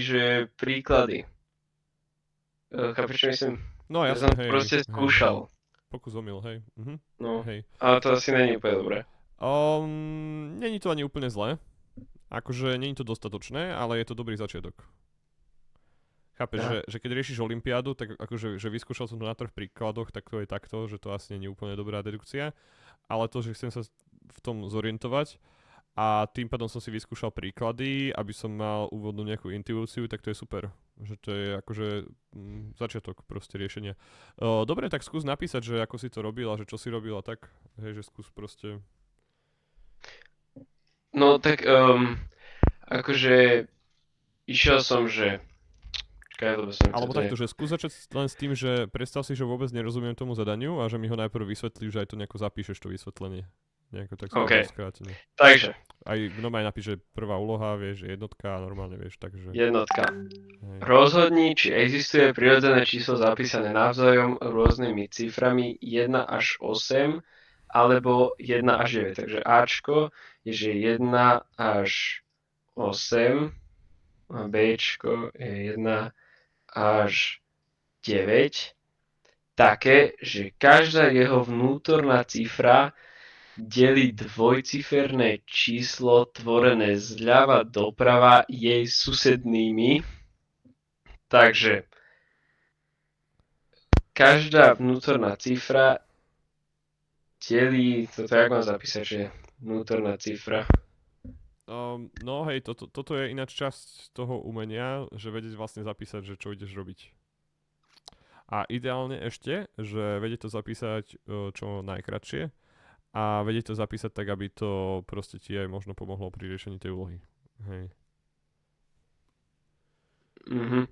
že príklady. Chápeš, čo myslím? No Ja jasné, som to hej, proste hej. skúšal. Pokus omyl, hej. No, Hej. ale to asi není úplne dobré. Není to ani úplne zlé. Akože není to dostatočné, ale je to dobrý začiatok. Chápeš, Aha. že keď riešiš olympiádu, tak akože že vyskúšal som to na troch príkladoch, tak to je takto, že to asi nie je úplne dobrá dedukcia. Ale to, že chcem sa v tom zorientovať a tým pádom som si vyskúšal príklady, aby som mal úvodnú nejakú intuíciu, tak to je super. Že to je akože začiatok proste riešenia. Dobre, tak skús napísať, že ako si to robil a že čo si robil a tak. Hej, že skús proste. No tak, akože išiel som, že... Čakaj, lebo som Alebo to je... takto, že skús začať len s tým, že predstav si, že vôbec nerozumiem tomu zadaniu a že mi ho najprv vysvetlíš, že aj to nejako zapíšeš to vysvetlenie. Nejako tak OK, skrátene. Skrátene. takže, Aj normálne napíš, že prvá úloha, vieš, jednotka a normálne vieš, takže. jednotka. Hej. Rozhodni, či existuje prirodzené číslo zapísané navzájom rôznymi ciframi 1 až 8 alebo 1 až 9. Takže Ačko je, že 1 až 8 a Bčko je 1 až 9. Také, že každá jeho vnútorná cifra delí dvojciferné číslo tvorené zľava doprava jej susednými. Takže každá vnútorná cifra delí, toto jak mám zapísať, že vnútorná cifra. No hej, toto je ináč časť toho umenia, že vedieť vlastne zapísať, že čo ideš robiť. A ideálne ešte, že vedieť to zapísať čo najkratšie a vedieť to zapísať tak, aby to proste ti aj možno pomohlo pri riešení tej úlohy. Hej. Mhm.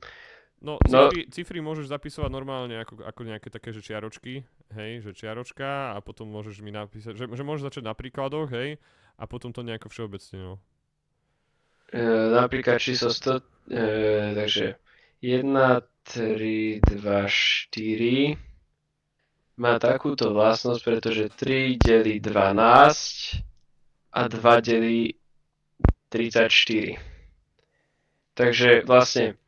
No, No, cifry môžeš zapisovať normálne ako nejaké také, že čiaročky, hej, že čiaročka a potom môžeš mi napísať, že môžeš začať na príkladoch, hej, a potom to nejako všeobecne, no. napríklad číslo 100, takže 1, 3, 2, 4 má takúto vlastnosť, pretože 3 delí 12 a 2 delí 34. Takže vlastne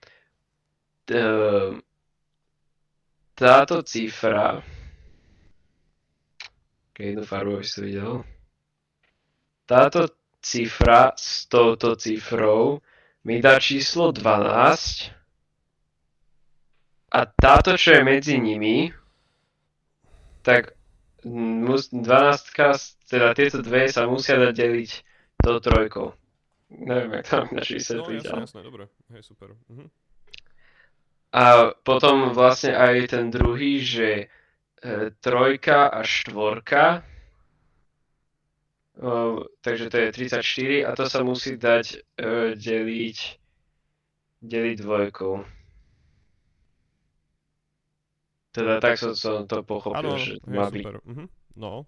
táto cifra, keď jednu farbu, aby si to videl, táto cifra s touto cifrou mi dá číslo 12 a táto, čo je medzi nimi, tak 12, teda tieto dve sa musia dať deliť do trojkou. Neviem, jak to mám ináč No, vysvetliť, jasné, ale... jasné, dobre, hej, super. A potom vlastne aj ten druhý, že trojka a štvorka, takže to je 34 a to sa musí dať deliť dvojkou. Teda tak som to Áno, pochopil, áno, že to hej, má byť. super. No,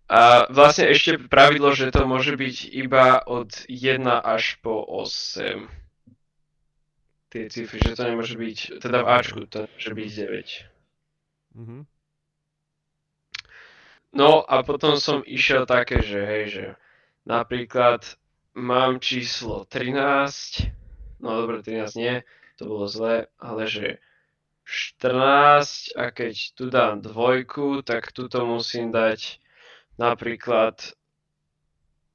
A vlastne ešte pravidlo, že to môže byť iba od 1 až po 8. Tie cifry, že to nemôže byť, teda v hej. Ačku to môže byť 9. Mhm. No a potom som išiel také, že hej, že napríklad mám číslo 13, no dobre, 13 nie, to bolo zlé, ale že 14 a keď tu dám dvojku, tak tuto musím dať napríklad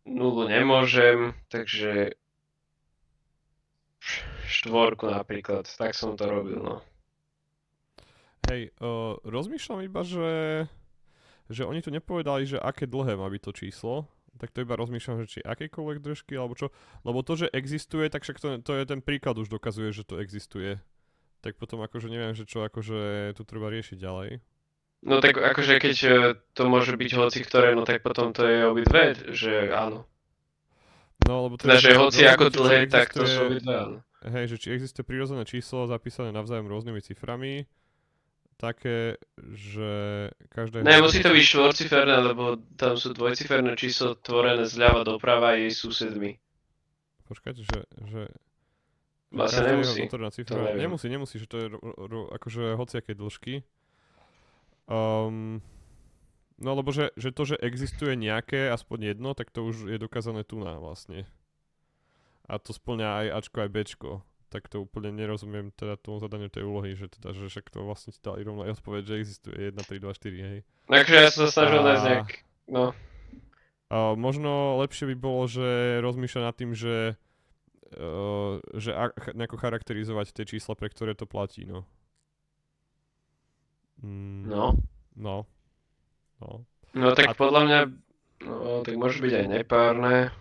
nulu nemôžem, takže štvorku napríklad, tak som to robil, no. Hej, rozmýšľam iba, že oni tu nepovedali, že aké dlhé má byť to číslo, tak to iba rozmýšľam, že či akékoľvek držky, alebo čo. Lebo to, že existuje, tak však to je ten príklad už dokazuje, že to existuje. Tak potom akože neviem, že čo akože tu treba riešiť ďalej. No tak akože keď to môže byť hoci ktoré, no tak potom to je obidve, že áno. No, lebo to Teda, je, že hoci ako rozhodnutie, či dlhé, tak to sú existuje, obidve áno. hej, že či existuje prírodzené číslo zapísané navzájom rôznymi ciframi, také, že každého... Ne, musí to byť štvorciferné, lebo tam sú dvojciferné číslo tvorené zľava doprava jej susedmi. Počkať, že Vlastne každá jeho nemusí. vnútorná To cifra... neviem. Nemusí, že to je akože hociaké dĺžky. Um, no lebo že to, že existuje nejaké, aspoň jedno, tak to už je dokázané tu na vlastne. a to splňa aj Ačko aj Bčko. Tak to úplne nerozumiem teda tomu zadaniu tej úlohy, že teda, že však to vlastne ti dali rovno aj odpoveď, že existuje 1, 3, 2, 4, hej. Takže ja som sa snažil nájsť nejak, A, no, a možno lepšie by bolo, že rozmýšľa nad tým, že nejako charakterizovať tie čísla, pre ktoré to platí, no. no. No, no. No tak A- podľa mňa, no tak môže byť aj nepárne.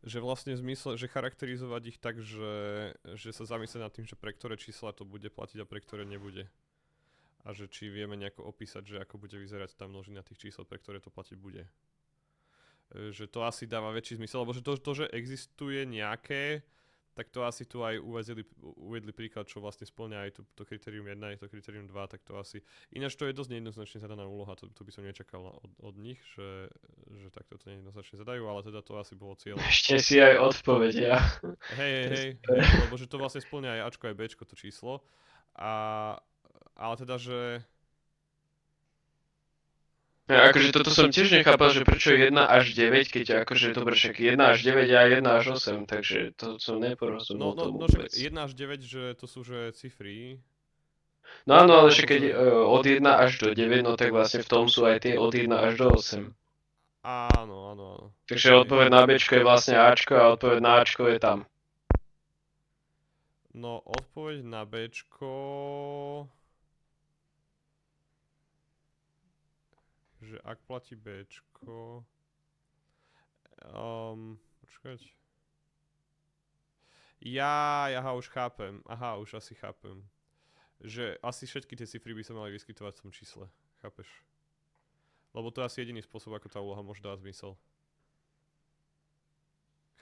Že vlastne v zmysle, že charakterizovať ich tak, že sa zamyslieť nad tým, že pre ktoré čísla to bude platiť a pre ktoré nebude. A že či vieme nejako opísať, že ako bude vyzerať tá množina tých čísel, pre ktoré to platiť bude. Že to asi dáva väčší zmysel, lebo že to, že existuje nejaké, tak to asi tu aj uvedli príklad, čo vlastne spĺňa aj to kritérium 1, aj to kritérium 2, tak to asi... Ináč to je dosť nejednoznačne zadaná úloha, to by som nečakal od nich, že takto to nejednoznačne zadajú, ale teda to asi bolo cieľ. Ešte si aj odpovedia. Hej, lebo že to vlastne spĺňa aj Ačko aj Bčko to číslo. Ale teda, že... Ja, akože toto som tiež nechápal, že prečo 1 až 9, keď akože dobre, však 1 až 9 a 1 až 8, takže to som neporozumel tomu však vôbec. 1 až 9, že to sú že cifry. No áno, ale však keď od 1 až do 9, no tak vlastne v tom sú aj tie od 1 až do 8. Áno. Takže odpoveď na Bčko je vlastne Ačko a odpoveď na Ačko je tam. No, odpoveď na Bčko... Že ak platí Bčko... počkať. Aha, už chápem. Už asi chápem. Že asi všetky tie cifry by sa mali vyskytovať v tom čísle. Chápeš? Lebo to je asi jediný spôsob, ako tá úloha môže dať zmysel.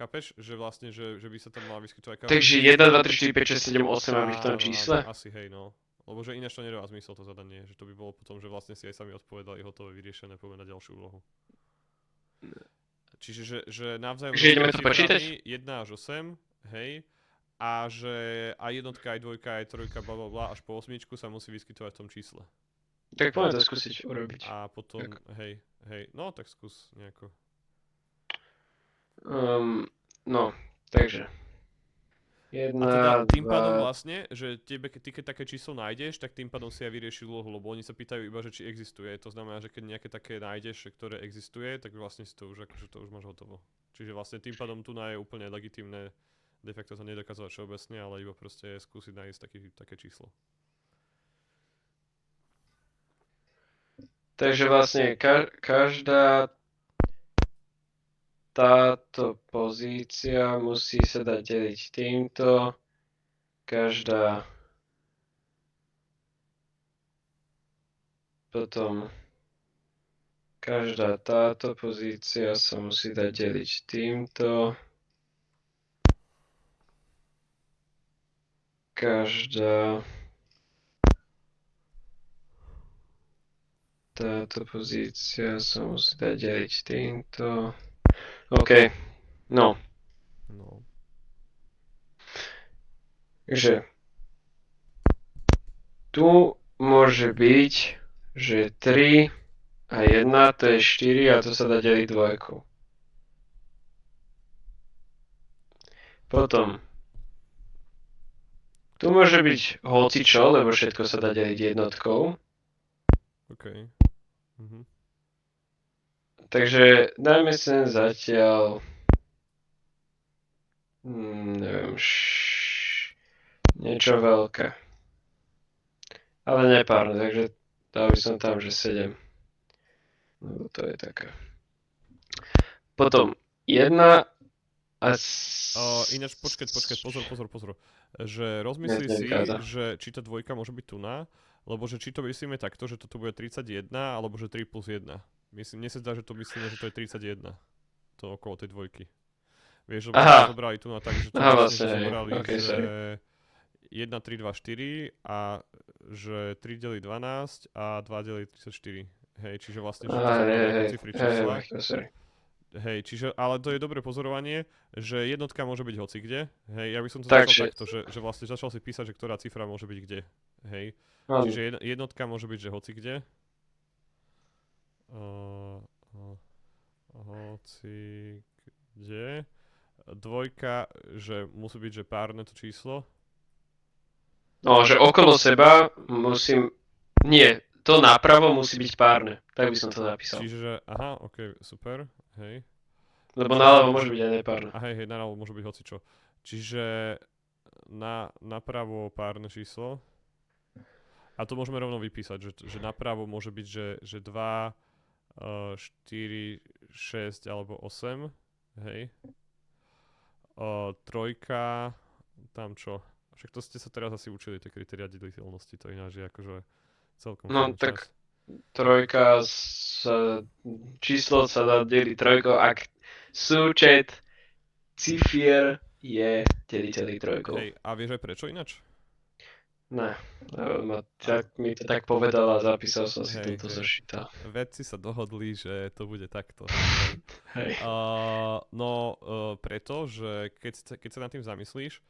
Chápeš? Že vlastne, že by sa tam mala vyskytovať... Takže 1, 2, 3, 4, 5, 6, 7, 8 má byť v tom čísle? Asi hej, no. Lebo že ináč to nedáva zmysel to zadanie, že to by bolo potom, že vlastne si aj sami odpovedali hotové, vyriešené, poďme na ďalšiu úlohu. Čiže že navzájom... Takže ideme to počítať? 1 až 8, hej, a že aj jednotka, aj dvojka, aj trojka, blablabla, až po osmičku sa musí vyskytovať v tom čísle. Tak poďme to skúsiť urobiť. A potom, tak. hej, no tak skús nejako. No, takže... 1, a teda tým 2... pádom vlastne, že ty keď také číslo nájdeš, tak tým pádom si aj vyriešil úlohu, lebo oni sa pýtajú iba, že či existuje. To znamená, že keď nejaké také nájdeš, ktoré existuje, tak vlastne si to už akože to už máš hotovo. Čiže vlastne tým pádom tu je úplne legitímne de facto to nedokazovať všeobecne, ale iba proste skúsiť nájsť také číslo. Takže vlastne každá táto pozícia musí sa dať deliť týmto. Potom každá táto pozícia sa musí dať deliť týmto. Každá táto pozícia sa musí dať deliť týmto. OK, no. Takže tu môže byť, že 3 a 1 to je 4 a to sa dá deliť dvojkou. Potom tu môže byť hocičo, lebo všetko sa dá deliť jednotkou. OK. Takže dajme sem zatiaľ neviem, niečo veľké. Ale nepárne, takže dal by som tam, že 7. Lebo to je taká. Potom 1 a... Ináč počkať, pozor. Že rozmyslí si, že či tá dvojka môže byť tuná, lebo že či to myslíme takto, že toto bude 31, alebo že 3 plus 1. Mne sa zdá, že to myslíme, že to je 31. To okolo tej dvojky. Vieš, lebo sme zobrali tu na tak, že to vlastne zobrali, okay, že 1, 3, 2, 4 a že 3 delí 12 a 2 delí 34. Hej, čiže vlastne, že to zobrali cifry čísla. Hej, čiže, ale to je dobré pozorovanie, že jednotka môže byť hocikde. Hej, ja by som to začal Takže, takto, že vlastne začal si písať, že ktorá cifra môže byť kde. Hej, áno. čiže jednotka môže byť, že hocikde. Uh, uh, hocikde. Dvojka, že musí byť, že párne to číslo. No, že okolo seba musím... Nie, to napravo musí byť párne. Tak by som to napísal. Čiže, aha, ok, super, hej. Lebo Čiže, naľavo môže byť aj nepárne. a hej, naľavo môže byť hocičo. Čiže napravo párne číslo. A to môžeme rovno vypísať, že napravo môže byť, že 2, 4, 6 alebo 8, hej. Trojka, tam čo? Však to ste sa teraz asi učili, tie kritéria deliteľnosti, to ináč je akože celkom No, fajn tak čas. trojka sa... Číslo sa dá deliť trojkou, ak súčet cifier je deliteľný trojkou. Hej, a vieš aj prečo ináč? Ne, tak mi to tak povedal a zapísal som si Hej, túto hej. zošita. Vedci sa dohodli, že to bude takto. Hej. Preto, že keď sa nad tým zamyslíš,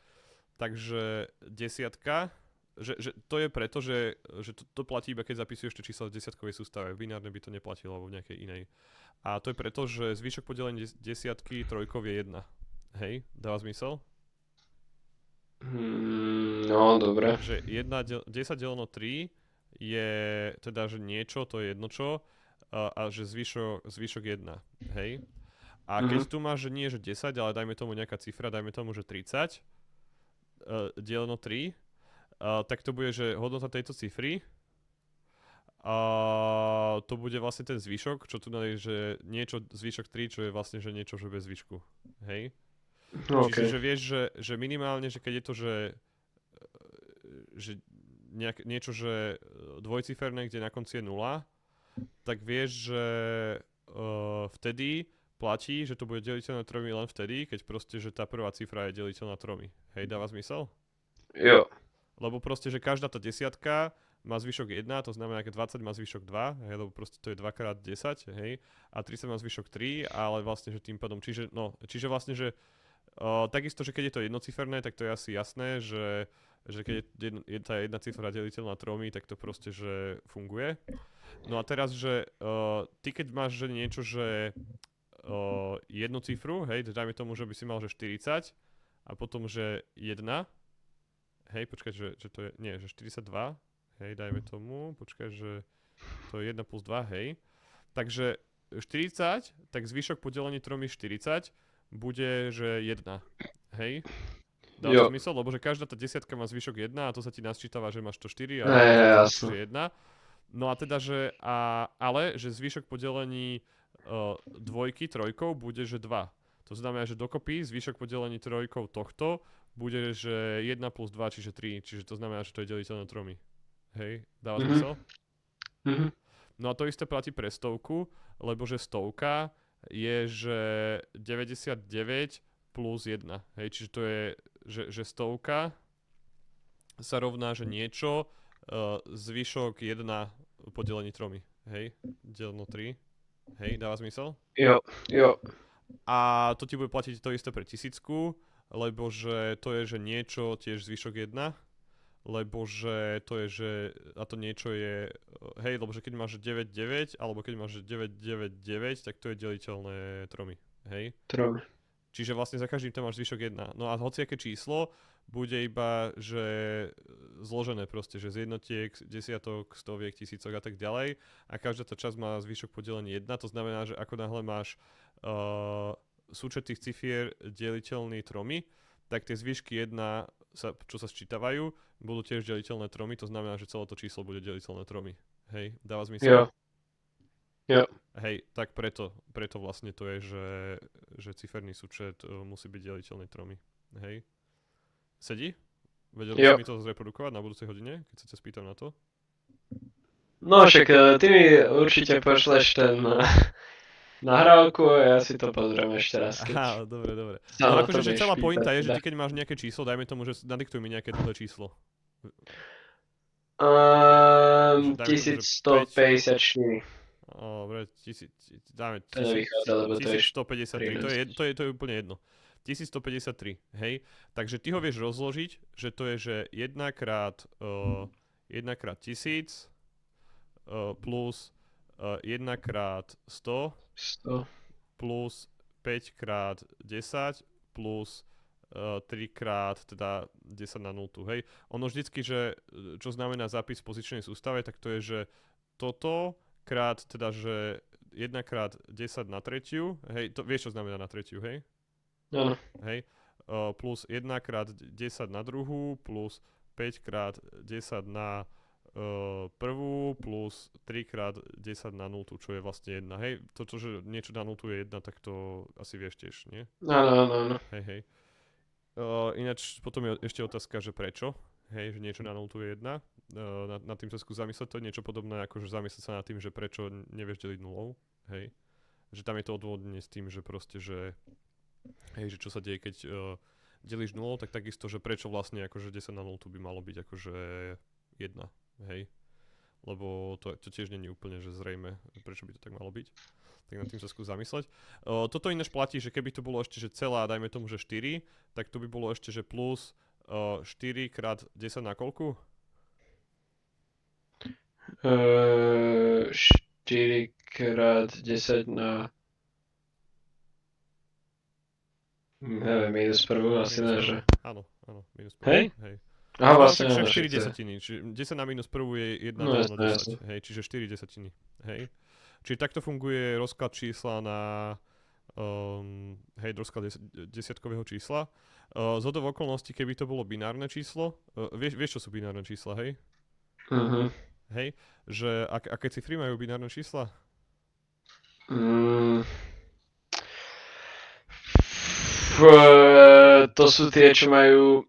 takže desiatka, že to je preto, že to platí iba keď zapisuješ tie čísla v desiatkovej sústave. Binárne by to neplatilo alebo v nejakej inej. A to je preto, že zvyšok podelení desiatky trojkov je 1. Hej, dáva zmysel? No, dobre. Že 10 deleno 3 je teda, že niečo, to je jedno čo, a že zvyšok 1. Hej? A keď tu máš, že nie že 10, ale dajme tomu nejaká cifra, dajme tomu, že 30, deleno 3, tak to bude, že hodnota tejto cifry, to bude vlastne ten zvyšok, čo tu je, že niečo, zvyšok 3, čo je vlastne, že niečo, že bez zvyšku. Hej? Čiže, OK. že vieš, že minimálne, že keď je to, že niečo, že dvojciferné, kde na konci je 0, tak vieš, že vtedy platí, že to bude deliteľné tromi len vtedy, keď proste, že tá prvá cifra je deliteľná tromi. Hej, dáva zmysel? Jo. Lebo proste, že každá tá desiatka má zvyšok 1, to znamená, že 20 má zvyšok 2, hej, lebo proste to je 2x10, hej, a 30 má zvyšok 3, ale vlastne, že tým pádom, čiže vlastne, že takisto, že keď je to jednociferné, tak to je asi jasné, že keď je tá jedna cifra deliteľná tromi, tak to proste, že funguje. No a teraz, že ty keď máš že niečo, že jednu cifru, hej, dajme tomu, že by si mal, že 40 a potom, že 1, hej, počkaj, že to je, nie, že 42, hej, dajme tomu, počkaj, že to je 1 plus 2, hej. Takže 40, tak zvyšok podelení 3 je 40, bude, že 1, hej. Dá to Jo. zmysel, lebo že každá tá desiatka má zvyšok 1 a to sa ti nasčítava, že máš to 4 a Jasno. že 1. No a teda, že ale, že zvyšok podelení dvojky trojkou bude, že 2. To znamená, že dokopy zvyšok podelení trojkou tohto bude, že 1 plus 2, čiže 3. Čiže to znamená, že to je deliteľné tromi. Hej, dáva zmysel? No a to isté platí pre stovku, lebo že stovka je, že 99 plus 1. Hej, čiže to je, že stovka sa rovná, že niečo, zvyšok 1 podelení tromi. Hej, deleno 3. Hej, dáva zmysel? Jo. A to ti bude platiť to isté pre tisícku, lebo že to je, že niečo tiež zvyšok 1, lebo že to je, že a to niečo je, hej, lebo že keď máš 9,9, alebo keď máš 9,9,9, tak to je deliteľné tromi, hej. Tromi. Čiže vlastne za každým tam máš zvyšok 1. No a hociaké číslo bude iba, že zložené proste, že z jednotiek, desiatok, stoviek, tisícok a tak ďalej. A každá tá časť má zvyšok podelený 1, to znamená, že ako náhle máš súčet tých cifier deliteľný tromi, tak tie zvyšky 1, čo sa sčítavajú, budú tiež deliteľné tromi, to znamená, že celé to číslo bude deliteľné tromi. Hej, dáva zmysel? Jo. Hej, tak preto vlastne to je, že ciferný súčet musí byť deliteľný tromi. Hej. Sedí? Vedel by si mi to zreprodukovať na budúcej hodine, keď sa ťa spýtam na to? No však ty mi určite pošleš ten nahrávku a ja si to pozriem ešte raz, keď... Aha, dobre. sa No na akože, to že budeš celá pýtať, pointa je, že teda. ty keď máš nejaké číslo, dajme tomu, že nadiktuj mi nejaké dlhé číslo. Že dajme tomu, že 5. 1154. Dobre, dáme To nevychádza, lebo to je 1153, to je úplne jedno. 1153, hej? Takže ty ho vieš rozložiť, že to je, že 1 krát 1000 plus 1 krát 100 100. plus 5 krát 10 plus 3 krát teda 10 na 0, hej. Ono vždycky, že čo znamená zápis v pozičnej sústave, tak to je, že toto krát teda, že 1 krát 10 na tretiu, hej, to vieš, čo znamená na tretiu, hej? Áno. Hej, plus 1 krát 10 na druhú, plus 5 krát 10 na prvú, plus 3 krát 10 na 0, čo je vlastne 1, hej. Toto, že niečo na 0 je 1, tak to asi vieš tiež, nie? Áno. Hej, hej. Ináč potom je ešte otázka, že prečo, hej, že niečo na 0 je 1. Nad tým sa skús zamyslieť, to je niečo podobné, ako že zamyslieť sa nad tým, že prečo nevieš deliť nulou, hej. Že tam je to odôvodnenie s tým, že proste, že hej, že čo sa deje, keď delíš nulou, tak takisto, že prečo vlastne akože 10 na 0 by malo byť akože 1, hej. Lebo to tiež nie je úplne, že zrejme, prečo by to tak malo byť. Tak nad tým sa skús zamysleť. Toto ináč platí, že keby to bolo ešte, že celá, dajme tomu, že 4, tak to by bolo ešte, že plus 4 krát 10 na koľku? 4 krát 10 na... Neviem, minus prvú asi ne, že... Áno, minus prvú. Hej? Hej. Aha, No, vlastne však áno, 4 že to je- desatiny, čiže 10 na minus prvú je 1 No, na jasné, 10, hej, čiže 4 desatiny, hej. Čiže takto funguje rozklad čísla na, hej, rozklad desiatkového čísla. Zhodou okolností, keby to bolo binárne číslo, vieš čo sú binárne čísla, hej? Mhm. Hej, že aké cifry majú binárne čísla? Mm. To sú tie, čo majú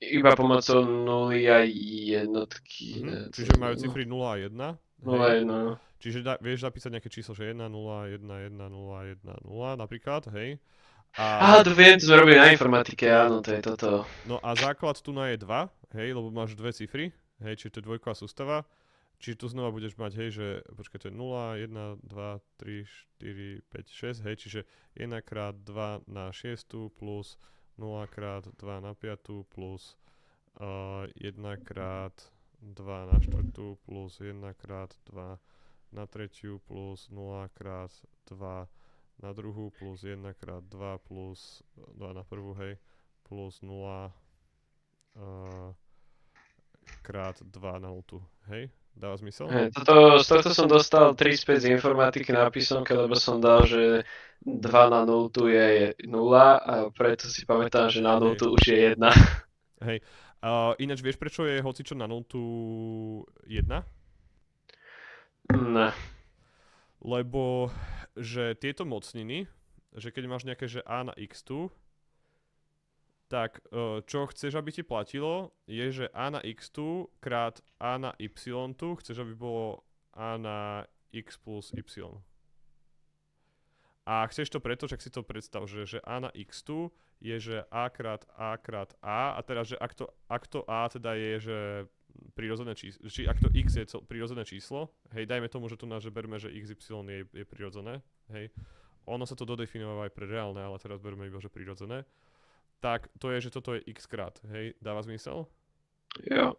iba pomocou nuly a jednotky. Ne, Čiže majú cifry 0 a 1. 0 a 1, no. Čiže vieš zapísať nejaké číslo, že 1, 0, 1, 1, 0, 1, 0 napríklad, hej. To viem, to sme robili na informatike, áno, to je toto. No a základ tu na je 2, hej, lebo máš dve cifry, hej, čiže to je dvojková sústava. Čiže tu znova budeš mať, hej, že, počkaj, to je 0, 1, 2, 3, 4, 5, 6, hej, čiže 1 krát 2 na 6 plus 0 krát 2 na 5 plus 1 krát 2 na 4 plus 1 krát 2 na 3 plus 0 krát 2 na druhú plus 1 krát 2 plus 2 na prvú, hej, plus 0 krát 2 na 0, hej. Dáva zmysel? Hej, z tohto som dostal 3 späť z informatiky na písomke, lebo som dal, že 2 na 0 je 0 a preto si pamätám, že na 0 už je 1. Hej. Ináč vieš, prečo je hocičo na 0 1? Ne. Lebo, že tieto mocniny, že keď máš nejaké, že a na x tu, tak čo chceš, aby ti platilo, je, že a na x tu krát a na y tu, chceš, aby bolo a na x plus y. A chceš to preto, že si to predstav, že a na x tu je, že a krát a teraz, že ak to a teda je, že prirodzené číslo, či ak to x je prirodzené číslo, hej, dajme tomu, že tu že berme, že xy je prirodzené, hej, ono sa to dodefinováva aj pre reálne, ale teraz berme iba, že prirodzené, tak to je, že toto je x krát, hej, dáva zmysel? Jo.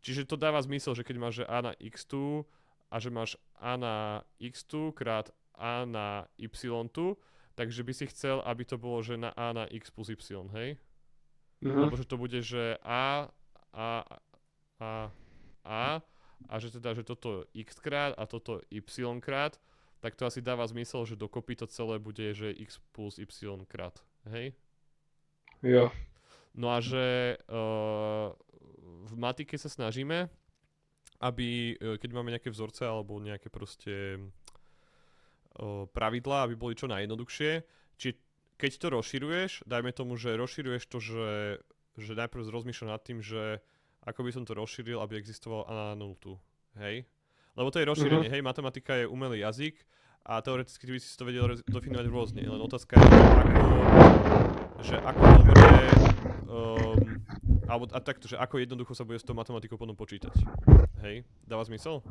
Čiže to dáva zmysel, že keď máš, že a na x tu a že máš a na x tu krát a na y tu, takže by si chcel, aby to bolo, že na a na x plus y, hej? Lebo že to bude, že a že teda, že toto x krát a toto y krát, tak to asi dáva zmysel, že dokopy to celé bude, že x plus y krát, hej? Jo. No a že v matike sa snažíme, aby keď máme nejaké vzorce alebo nejaké proste pravidlá, aby boli čo najjednoduchšie, či keď to rozširuješ, dajme tomu, že rozširuješ to, že najprv rozmýšľam nad tým, že ako by som to rozšíril, aby existoval a na 0, hej? Lebo to je rozšírenie, hej, matematika je umelý jazyk a teoreticky by si to vedel definovať rôzne, len otázka je, že ako dobre, alebo takto, že ako jednoducho sa bude s tou matematikou potom počítať, hej? Dáva zmysel?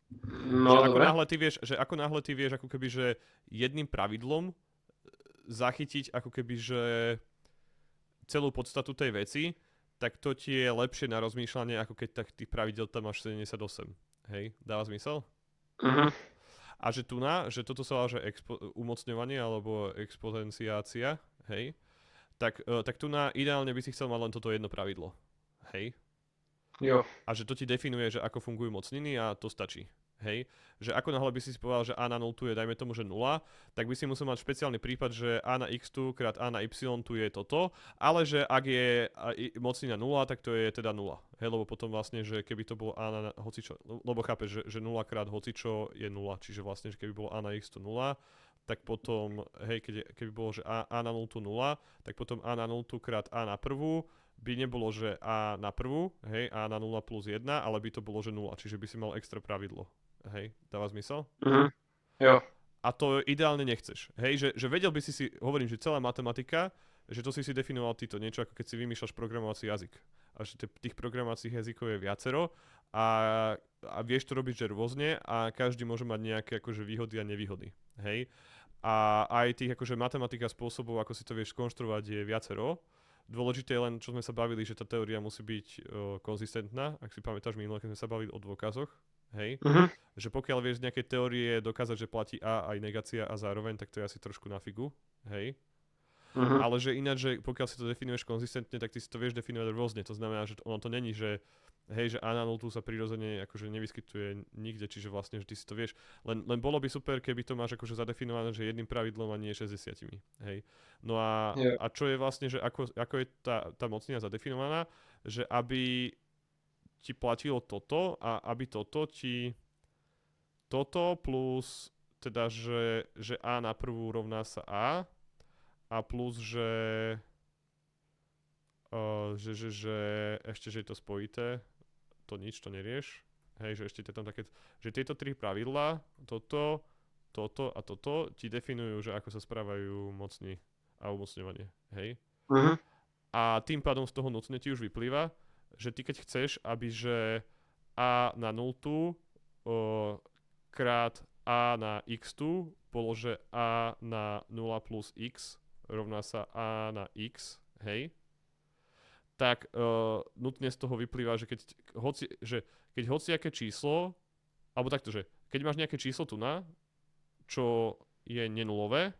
Že No, ako dobre. náhle ty vieš, ako keby, že jedným pravidlom zachytiť ako keby, že celú podstatu tej veci, tak to ti je lepšie na rozmýšľanie, ako keď tak tých pravidel tam máš 78. Hej, dáva zmysel? Mhm. A že že toto sa volá, že umocňovanie alebo exponenciácia, hej, tak tu na ideálne by si chcel mať len toto jedno pravidlo. Hej. Jo. A že to ti definuje, že ako fungujú mocniny a to stačí. Hej, že ako náhle by si povedal, že a na 0 tu je, dajme tomu, že 0, tak by si musel mať špeciálny prípad, že a na x tu krát a na y tu je toto, ale že ak je mocnina 0, tak to je teda 0. Hej, lebo potom vlastne, že keby to bolo a na hocičo, lebo chápeš, že 0 krát hocičo je 0, čiže vlastne, že keby bolo a na x tu 0, tak potom, hej, keby bolo, že a na 0 tu 0, tak potom a na 0 tu krát a na prvú, by nebolo, že a na prvú, hej, a na 0 plus 1, ale by to bolo, že 0, čiže by si mal extra pravidlo. Hej, dáva zmysel? Mhm. Jo. A to ideálne nechceš. Hej, že vedel by si, hovorím, že celá matematika, že to si definoval ty, to niečo ako keď si vymýšľaš programovací jazyk. A že tých programovacích jazykov je viacero a, a vieš to robiť, že rôzne a každý môže mať nejaké akože výhody a nevýhody. Hej. A aj tých akože matematika spôsobov, ako si to vieš skonštruovať, je viacero. Dôležité je len, čo sme sa bavili, že tá teória musí byť konzistentná. Ak si pamätáš minule, keď sme sa bavili o dôkazoch, hej, Mhm. že pokiaľ vieš z nejakej teórie dokázať, že platí A aj negácia a zároveň, tak to je asi trošku na figu, hej. Mhm. Ale že ináč, že pokiaľ si to definuješ konzistentne, tak ty si to vieš definovať rôzne. To znamená, že ono to není, že hej, že A na 0 sa prirodzene akože nevyskytuje nikde, čiže vlastne, že ty si to vieš. Len bolo by super, keby to máš akože zadefinované, že jedným pravidlom a nie 60. Hej. No Jo. a čo je vlastne, že ako je tá mocnina zadefinovaná, že aby ti platilo toto a aby toto plus teda, že A na prvú rovná sa a plus, že ešte, že je to spojité, to nič, to nerieš. Hej, že ešte je tam také, že tieto tri pravidlá, toto a toto ti definujú, že ako sa správajú mocní a umocňovanie. Hej. Mhm. A tým pádom z toho nutne ti už vyplýva, že ty keď chceš, aby že a na 0 krát a na x tu bolo, že a na 0 plus x rovná sa a na x, hej, tak nutne z toho vyplýva, že keď hociaké číslo, alebo takto, že keď máš nejaké číslo tu na, čo je nenulové,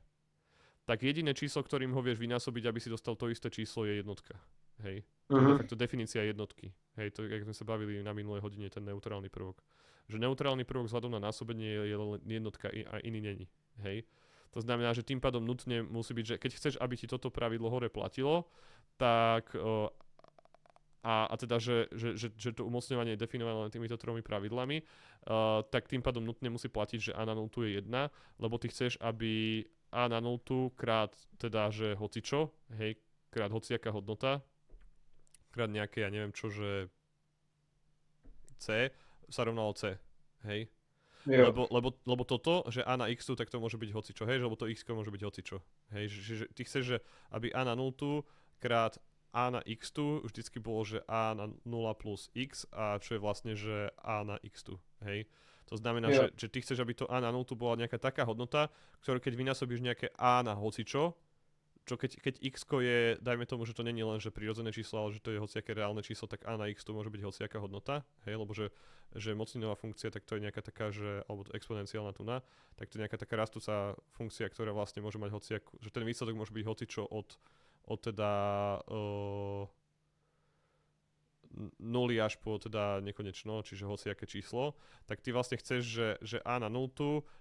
tak jediné číslo, ktorým ho vieš vynásobiť, aby si dostal to isté číslo, je jednotka. Hej. To je de Mhm. facto definícia jednotky. Hej, to jak sme sa bavili na minulej hodine, ten neutrálny prvok. Že neutrálny prvok vzhľadom na násobenie je len jednotka a iný není. Hej. To znamená, že tým pádom nutne musí byť, že keď chceš, aby ti toto pravidlo hore platilo, tak a teda, že to umocňovanie je definované len týmito tromi pravidlami, tak tým pádom nutne musí platiť, že a na 0 je 1, lebo ty chceš, aby a na 0 krát teda, že hocičo, hej, krát hociaká hodnota, krát nejaké, ja neviem čo, že c sa rovnalo c, hej. Jo. Lebo toto, že a na x, tak to môže byť hocičo, hej, lebo to x môže byť hocičo. Hej, že ty chceš, že aby a na 0 krát a na x tu vždycky bolo, že a na 0 plus x a čo je vlastne, že a na x tu, hej. To znamená, Jo. že ty chceš, aby to a na 0 bola nejaká taká hodnota, ktorú keď vynásobíš nejaké a na hocičo, čo keď x je, dajme tomu, že to není len že prirodzené číslo, ale že to je hociaké reálne číslo, tak a na x to môže byť hociaká hodnota, hej, lebo že mocninová funkcia, tak to je nejaká taká, že, alebo to exponenciálna tu na, tak to je nejaká taká rastúca funkcia, ktorá vlastne môže mať hociakú, že ten výsledok môže byť hocičo od teda nuly až po teda nekonečno, čiže hociaké číslo, tak ty vlastne chceš, že a na 0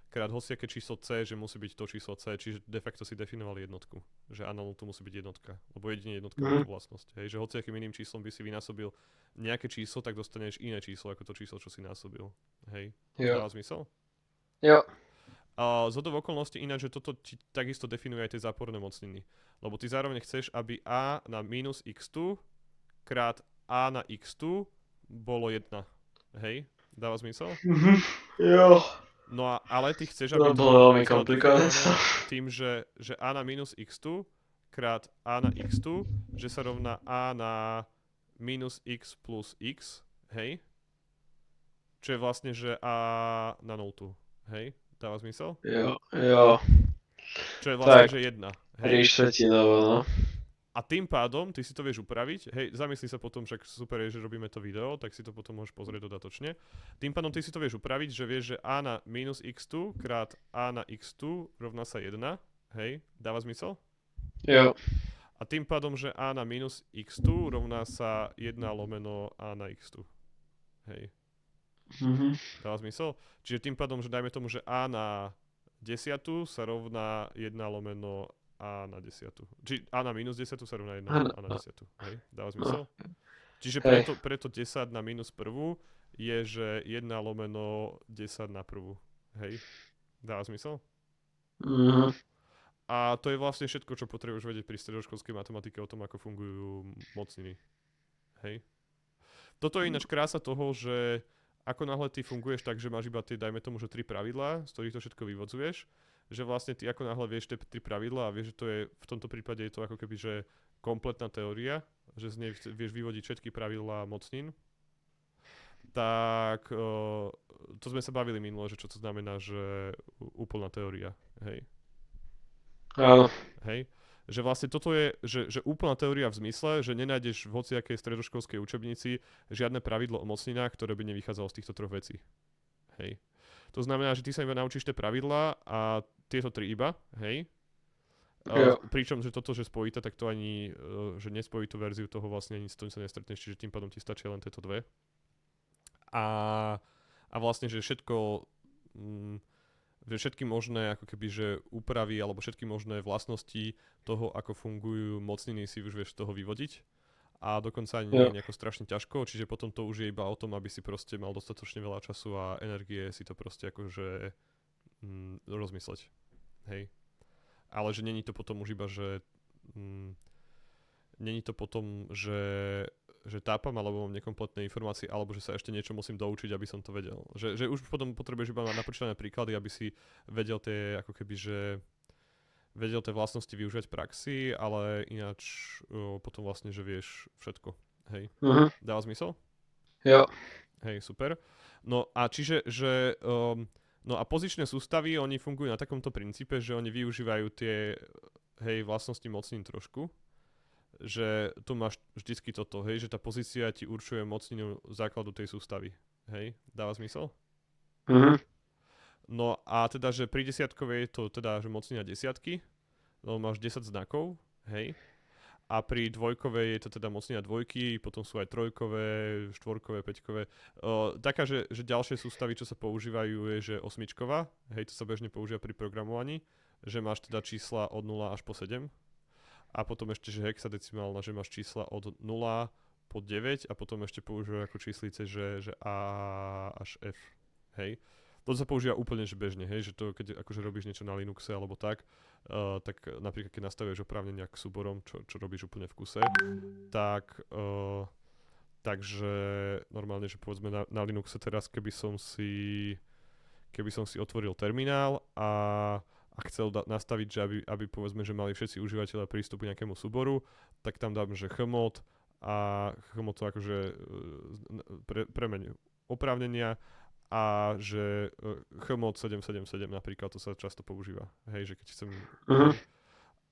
krát hociaké číslo c, že musí byť to číslo c, čiže de facto si definoval jednotku, že a na 0 musí byť jednotka, lebo jedine jednotka má Mhm. tú vlastnosť, hej, že hociakým iným číslom by si vynásobil nejaké číslo, tak dostaneš iné číslo ako to číslo, čo si násobil, hej. Jo. Dáva zmysel? Jo. A z okolností ináč, že toto ti takisto definuje aj tie záporné mocniny. Lebo ty zároveň chceš, aby a na minus x tu krát a na x tu bolo 1. Hej? Dáva zmysel? Mhm. Jo. No a, ale ty chceš, To aby to bolo veľmi bolo komplikované. definované tým, že a na minus x tu krát a na x tu, že sa rovná a na minus x plus x, hej? čo je vlastne, že A na nultu. Hej? Dáva zmysel? Jo. Čo je vlastne, Tak, že 1. Hej? trištvrtinovo, no. A tým pádom ty si to vieš upraviť, hej, zamysli sa potom, však super je, že robíme to video, tak si to potom môžeš pozrieť dodatočne. Tým pádom ty si to vieš upraviť, že vieš, že a na minus x2 krát a na x2 rovná sa 1, hej, dáva zmysel? Jo. A tým pádom, že a na minus x2 rovná sa 1 lomeno a na x2, hej, Mhm. dáva zmysel? Čiže tým pádom, že dajme tomu, že a na 10 sa rovná 1 lomeno a na 10. Či a na minus 10 sa rovná 1 a na 10. Hej, dáva zmysel? Čiže Hej. preto 10 na minus prvú je, že 1 lomeno 10 na prvú. Hej, dáva zmysel? Mhm. A to je vlastne všetko, čo potrebuješ vedieť pri stredoškolskej matematike o tom, ako fungujú mocniny. Hej. Toto je ináč krása toho, že ako náhle ty funguješ tak, že máš iba tie, dajme tomu, že 3 pravidlá, z ktorých to všetko vyvodzuješ, že vlastne ty ako náhle vieš tie 3 pravidlá a vieš, že to je, v tomto prípade je to ako keby, že kompletná teória, že z nej vieš vyvodiť všetky pravidlá mocnín, tak to sme sa bavili minule, že čo to znamená, že úplná teória, hej. Áno. Hej. Že vlastne toto je, že úplná teória v zmysle, že nenájdeš v hociakej stredoškolskej učebnici žiadne pravidlo o mocninách, ktoré by nevychádzalo z týchto troch vecí. Hej. To znamená, že ty sa iba naučíš tie pravidlá a tieto tri iba, hej. Jo. Pričom, že toto, že spojité, tak to ani, že nespojitú verziu toho vlastne ani s tým sa nestretneš, čiže tým pádom ti stačia len tieto dve. A vlastne, že všetko, že všetky možné ako keby, že úpravy alebo všetky možné vlastnosti toho, ako fungujú mocniny, si už vieš z toho vyvodiť. A dokonca ani nie je nejako strašne ťažko, čiže potom to už je iba o tom, aby si proste mal dostatočne veľa času a energie si to proste akože rozmysleť. Hej. Ale že není to potom už iba, že není to potom, že tápam, alebo mám nekompletné informácie, alebo že sa ešte niečo musím doučiť, aby som to vedel. Že už potom potrebuješ iba napočítané príklady, aby si vedel tie, ako keby, že vedel tie vlastnosti využívať v praxi, ale ináč potom vlastne, že vieš všetko. Hej. Mhm. Dáva zmysel? Jo. Hej, super. No a čiže, že no a pozičné sústavy, oni fungujú na takomto princípe, že oni využívajú tie, hej, vlastnosti mocnín trošku. Že tu máš vždycky toto, hej, že tá pozícia ti určuje mocninu základu tej sústavy. Hej, dáva zmysel? Mhm. No a teda, že pri desiatkovej je to teda, že mocnina desiatky, no máš 10 znakov, hej. A pri dvojkovej je to teda mocnina dvojky, potom sú aj trojkové, štvorkové, peťkové. Taká, že ďalšie sústavy, čo sa používajú, je, že osmičková, hej, to sa bežne používa pri programovaní, že máš teda čísla od 0 až po 7. A potom ešte, že hexadecimálna, že máš čísla od 0 po 9 a potom ešte používajú ako číslice, že A až F, hej. To sa používa úplne že bežne, hej, že to keď akože robíš niečo na Linuxe alebo tak, tak napríklad keď nastavuješ oprávnenia k súborom, čo robíš úplne v kuse, tak takže normálne, že povedzme na Linuxe teraz, keby som si otvoril terminál a chcel nastaviť, že aby povedzme, že mali všetci užívateľe prístup k nejakému súboru, tak tam dám, že chmod a chmod to akože premeň oprávnenia a že chmod 777 napríklad, to sa často používa, hej, že keď chcem, Mhm.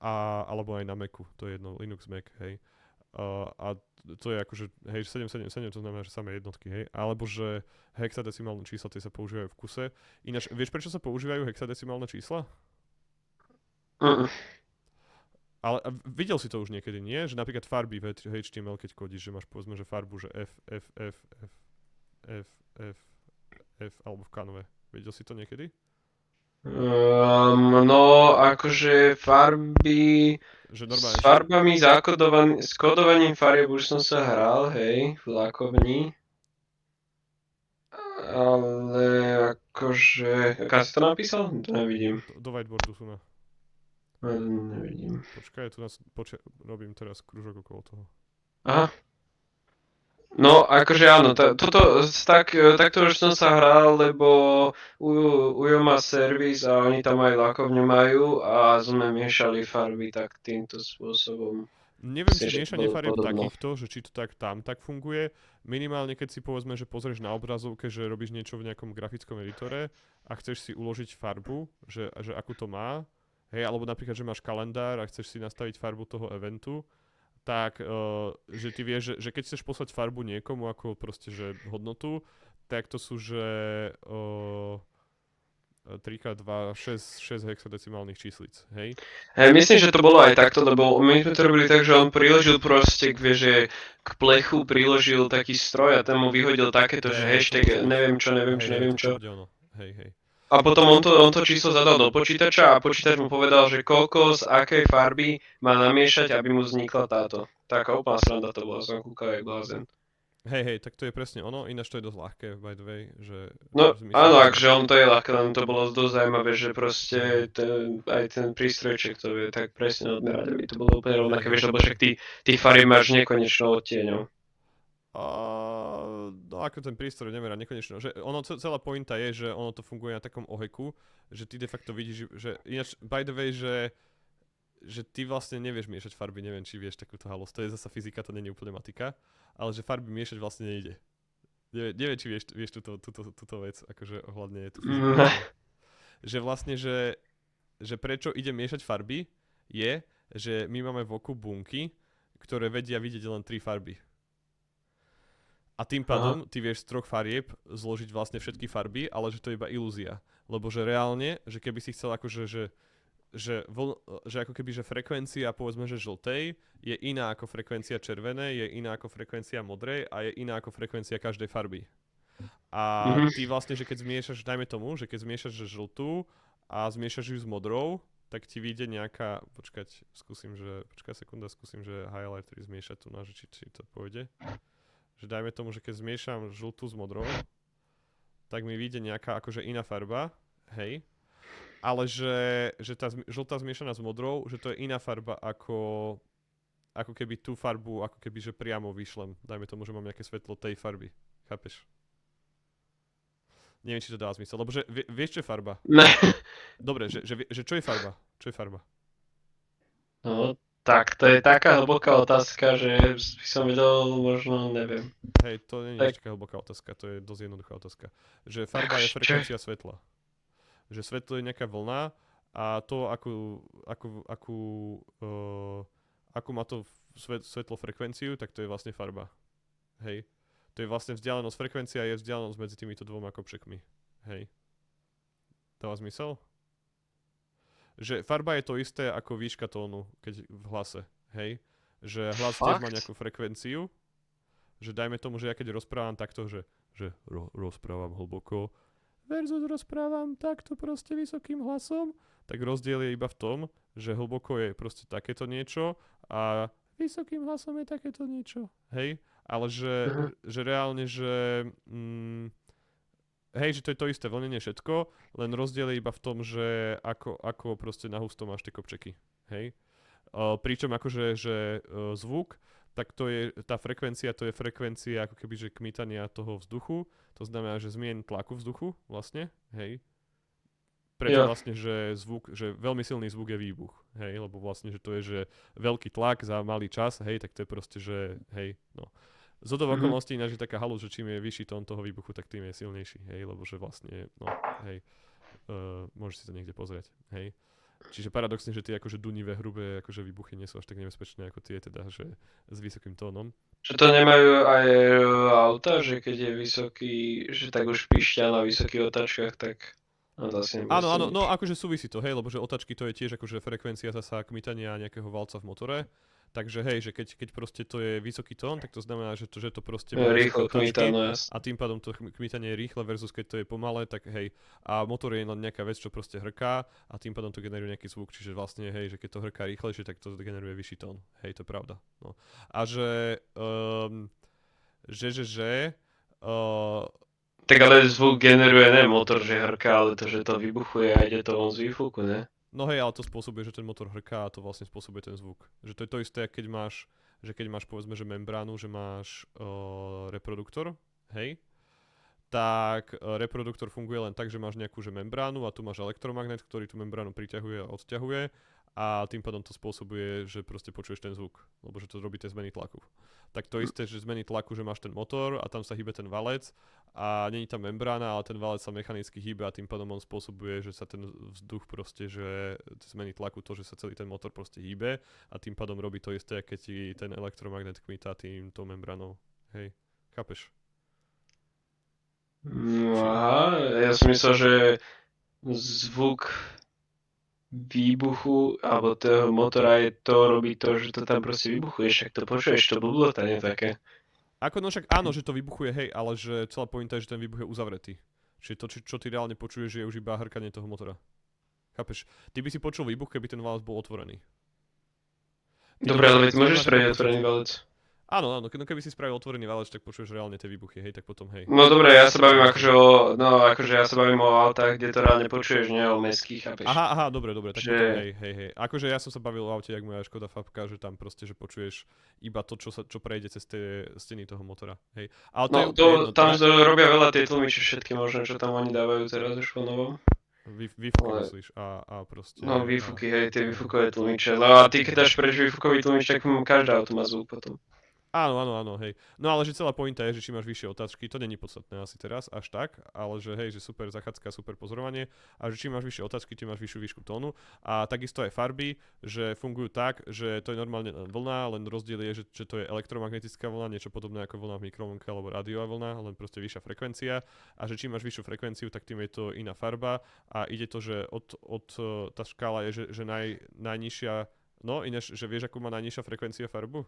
alebo aj na Macu, to je jedno, Linux Mac, hej. A to je akože, hej, 777, to znamená, že samé jednotky, hej. Alebo že hexadecimálne čísla, tie sa používajú v kuse. Ináč, vieš, prečo sa používajú hexadecimálne čísla? Mhm. Ale videl si to už niekedy, nie? Že napríklad farby v HTML, keď kodíš, že máš povedzme, že farbu, že F, F, F, F, F, F, F, alebo v kanve. Videl si to niekedy? No, akože farby, Že s normálne, že farbami s kodovaním farieb už som sa hral, hej, v lakovni. Ale akože, ako si to napísal? To nevidím. do whiteboardu sú na... Nevidím. Počkaj, tu robím teraz kružok okolo toho. Aha. No, akože áno, takto už som sa hral, lebo Ujo má servis a oni tam aj lakovňu majú a sme miešali farby tak týmto spôsobom. Neviem, Myslím, či že to miešanie bolo farieb podobno. takýchto, že či to tak tam tak funguje. Minimálne keď si povedzme, že pozrieš na obrazovke, že robíš niečo v nejakom grafickom editore a chceš si uložiť farbu, že akú to má, hej, alebo napríklad, že máš kalendár a chceš si nastaviť farbu toho eventu, tak že ty vieš, že keď chceš poslať farbu niekomu ako proste, že hodnotu, tak to sú, že 3x2, 6 hexadecimálnych číslic, hej? Hej, myslím, že to bolo aj takto, lebo my sme to robili tak, že on priložil proste, vieš, že k plechu priložil taký stroj a ten mu vyhodil takéto, že hashtag neviem čo, neviem čo, neviem čo. To bude ono. Hej, hej. A potom on to číslo zadal do počítača a počítač mu povedal, že koľko z akej farby má namiešať, aby mu vznikla táto. Taká úplná sranda to bola, som kúkal jak blázen. Hej, tak to je presne ono, ináč to je dosť ľahké, by the way, že No myslím, áno, že... akže on to je ľahké, len to bolo dosť zaujímavé, že proste aj ten prístrojček to vie tak presne odmerať, aby to bolo úplne rovnaké, vieš, lebo však ty fary máš nekonečno odtieňov. A, no ako ten prístroj nemerá nekonečno, že ono, celá pointa je, že ono to funguje na takom oheku, že ty de facto vidíš, že ináč, by the way, že ty vlastne nevieš miešať farby, neviem, či vieš takúto halosť, to je zasa fyzika, to není úplne matika, ale že farby miešať vlastne nejde. Neviem, či vieš túto vec, akože ohľadne tú fyziku. Že vlastne, že prečo ide miešať farby, je, že my máme v oku bunky, ktoré vedia vidieť len 3 farby. A tým pádom ty vieš z 3 farieb zložiť vlastne všetky farby, ale že to je iba ilúzia. Lebo že reálne, že keby si chcel akože, že ako keby, že frekvencia povedzme, že žltej je iná ako frekvencia červenej, je iná ako frekvencia modrej a je iná ako frekvencia každej farby. A ty vlastne, že keď zmiešaš, dajme tomu, že keď zmiešaš že žltú a zmiešaš ju s modrou, tak ti vyjde nejaká, skúsim, že highlighter zmiešať tu na, že či to pôjde. Že dajme tomu, že keď zmiešam žltú s modrou, tak mi vyjde nejaká akože iná farba, hej. Ale že tá žltá zmiešaná s modrou, že to je iná farba ako keby tú farbu, ako keby že priamo vyšlem. Dajme tomu, že mám nejaké svetlo tej farby. Chápeš? Neviem, či to dá zmysel, lebo že vieš, čo je farba? Ne. Dobre, že čo je farba? Čo je farba? No, tak to je taká hlboká otázka, že by som vedel, možno neviem. Hej, to nie je taká hlboká otázka, to je dosť jednoduchá otázka. Že farba je frekvencia svetla. Že svetlo je nejaká vlna a to, akú má to svetlo frekvenciu, tak to je vlastne farba. Hej. To je vlastne vzdialenosť, frekvencia je vzdialenosť medzi týmito dvoma kopčekmi. Hej. Dáva zmysel? Že farba je to isté ako výška tónu, keď v hlase. Hej. Že hlas tiež má nejakú frekvenciu. Že dajme tomu, že ja keď rozprávam takto, že rozprávam hlboko versus rozprávam takto proste vysokým hlasom, tak rozdiel je iba v tom, že hlboko je proste takéto niečo a vysokým hlasom je takéto niečo. Hej. Ale že reálne, že hej, že to je to isté, vlnenie všetko, len rozdiel je iba v tom, že ako proste na husto máš tie kopčeky. Hej. Pričom akože že zvuk, tak to je, tá frekvencia, to je frekvencia ako keby, že kmitania toho vzduchu, to znamená, že zmien tlaku vzduchu vlastne, hej. Preto vlastne, že zvuk, že veľmi silný zvuk je výbuch, hej, lebo vlastne, že to je, že veľký tlak za malý čas, hej, tak to je proste, že, hej, no. Zhodou okolností ináč je taká halus, že čím je vyšší tón toho výbuchu, tak tým je silnejší, hej, lebo že vlastne, no, hej, môžeš si to niekde pozrieť, hej. Čiže paradoxne, že tie akože dunivé, hrubé akože výbuchy nie sú až tak nebezpečné ako tie teda, že s vysokým tónom. Že to nemajú aj auta, že keď je vysoký, že tak už píšťa na vysokých otáčkach, tak no to asi áno, no akože súvisí to, hej, lebo že otáčky to je tiež akože frekvencia zasa kmitania nejakého valca v motore. Takže hej, že keď proste to je vysoký tón, tak to znamená, že to proste má rýchlo kmita, no a tým pádom to kmitanie je rýchle versus keď to je pomalé, tak hej. A motor je len nejaká vec, čo proste hrká a tým pádom to generuje nejaký zvuk, čiže vlastne hej, že keď to hrká rýchlejšie, tak to generuje vyšší tón. Hej, to je pravda. No. A tak ale zvuk generuje ne motor, že hrká, ale to, že to vybuchuje a ide to von z výfuku, ne? No hej, ale to spôsobuje, že ten motor hrká a to vlastne spôsobuje ten zvuk. Že to je to isté, keď máš povedzme, že membránu, že máš reproduktor, hej, tak reproduktor funguje len tak, že máš nejakú že membránu a tu máš elektromagnet, ktorý tú membránu priťahuje a odťahuje a tým pádom to spôsobuje, že proste počuješ ten zvuk, lebo že to robí tie zmeny tlaku. Tak to isté, že zmeny tlaku, že máš ten motor a tam sa hýbe ten valec a není tam membrána, ale ten valec sa mechanicky hýbe a tým pádom on spôsobuje, že sa ten vzduch proste, že zmeny tlaku to, že sa celý ten motor proste hýbe a tým pádom robí to isté, keď ti ten elektromagnet kmitá týmto membránou. Hej, chápeš? No, aha, ja som myslel, že zvuk výbuchu alebo toho motora je to, robí to, že to tam proste vybuchuje, však to počuješ, to bublotanie také. Ako no však áno, že to vybuchuje, hej, ale že celá pointa je, že ten výbuch je uzavretý. Čiže to, čo ty reálne počuješ, je už iba hrkanie toho motora. Chápeš? Ty by si počul výbuch, keby ten valec bol otvorený. Dobre, ale veď môžeš spraviť otvorený valec. Áno, áno, keby si spravil otvorený valec, tak počuješ reálne tie výbuchy, hej, tak potom hej. No dobre, ja sa bavím akože ja sa bavím o autách, kde to reálne počuješ, nie o mestských, chápeš? Aha, dobre, tak Že- potom hej. Akože ja som sa bavil o aute, jak moja Škoda Fabka, že tam proste, že počuješ iba to, čo prejde cez tie steny toho motora, hej. Ale to je No úplne jedno, tam teda- robia veľa tie tlmiče všetky možné, čo tam oni dávajú teraz už po novom. Výfuky ale- myslíš a proste... No výfuky, hej, tie výfukové tlmiče. No a ty keď dáš preč výfukový tlmič, tak každá auto má zvuk potom. Áno, hej. No ale že celá pointa je, že či máš vyššie otáčky, to není podstatné asi teraz, až tak, ale že hej, že super zachádzka, super pozorovanie a že či máš vyššie otáčky, ty máš vyššiu výšku tónu a takisto aj farby, že fungujú tak, že to je normálne vlna, len rozdiel je, že to je elektromagnetická vlna, niečo podobné ako vlna v mikrovlnke alebo rádiová vlna, len proste vyššia frekvencia a že čím máš vyššiu frekvenciu, tak tým je to iná farba a ide to, že tá škála je, že najnižšia, no ináč, že vieš, akú má najnižšia frekvencia farbu?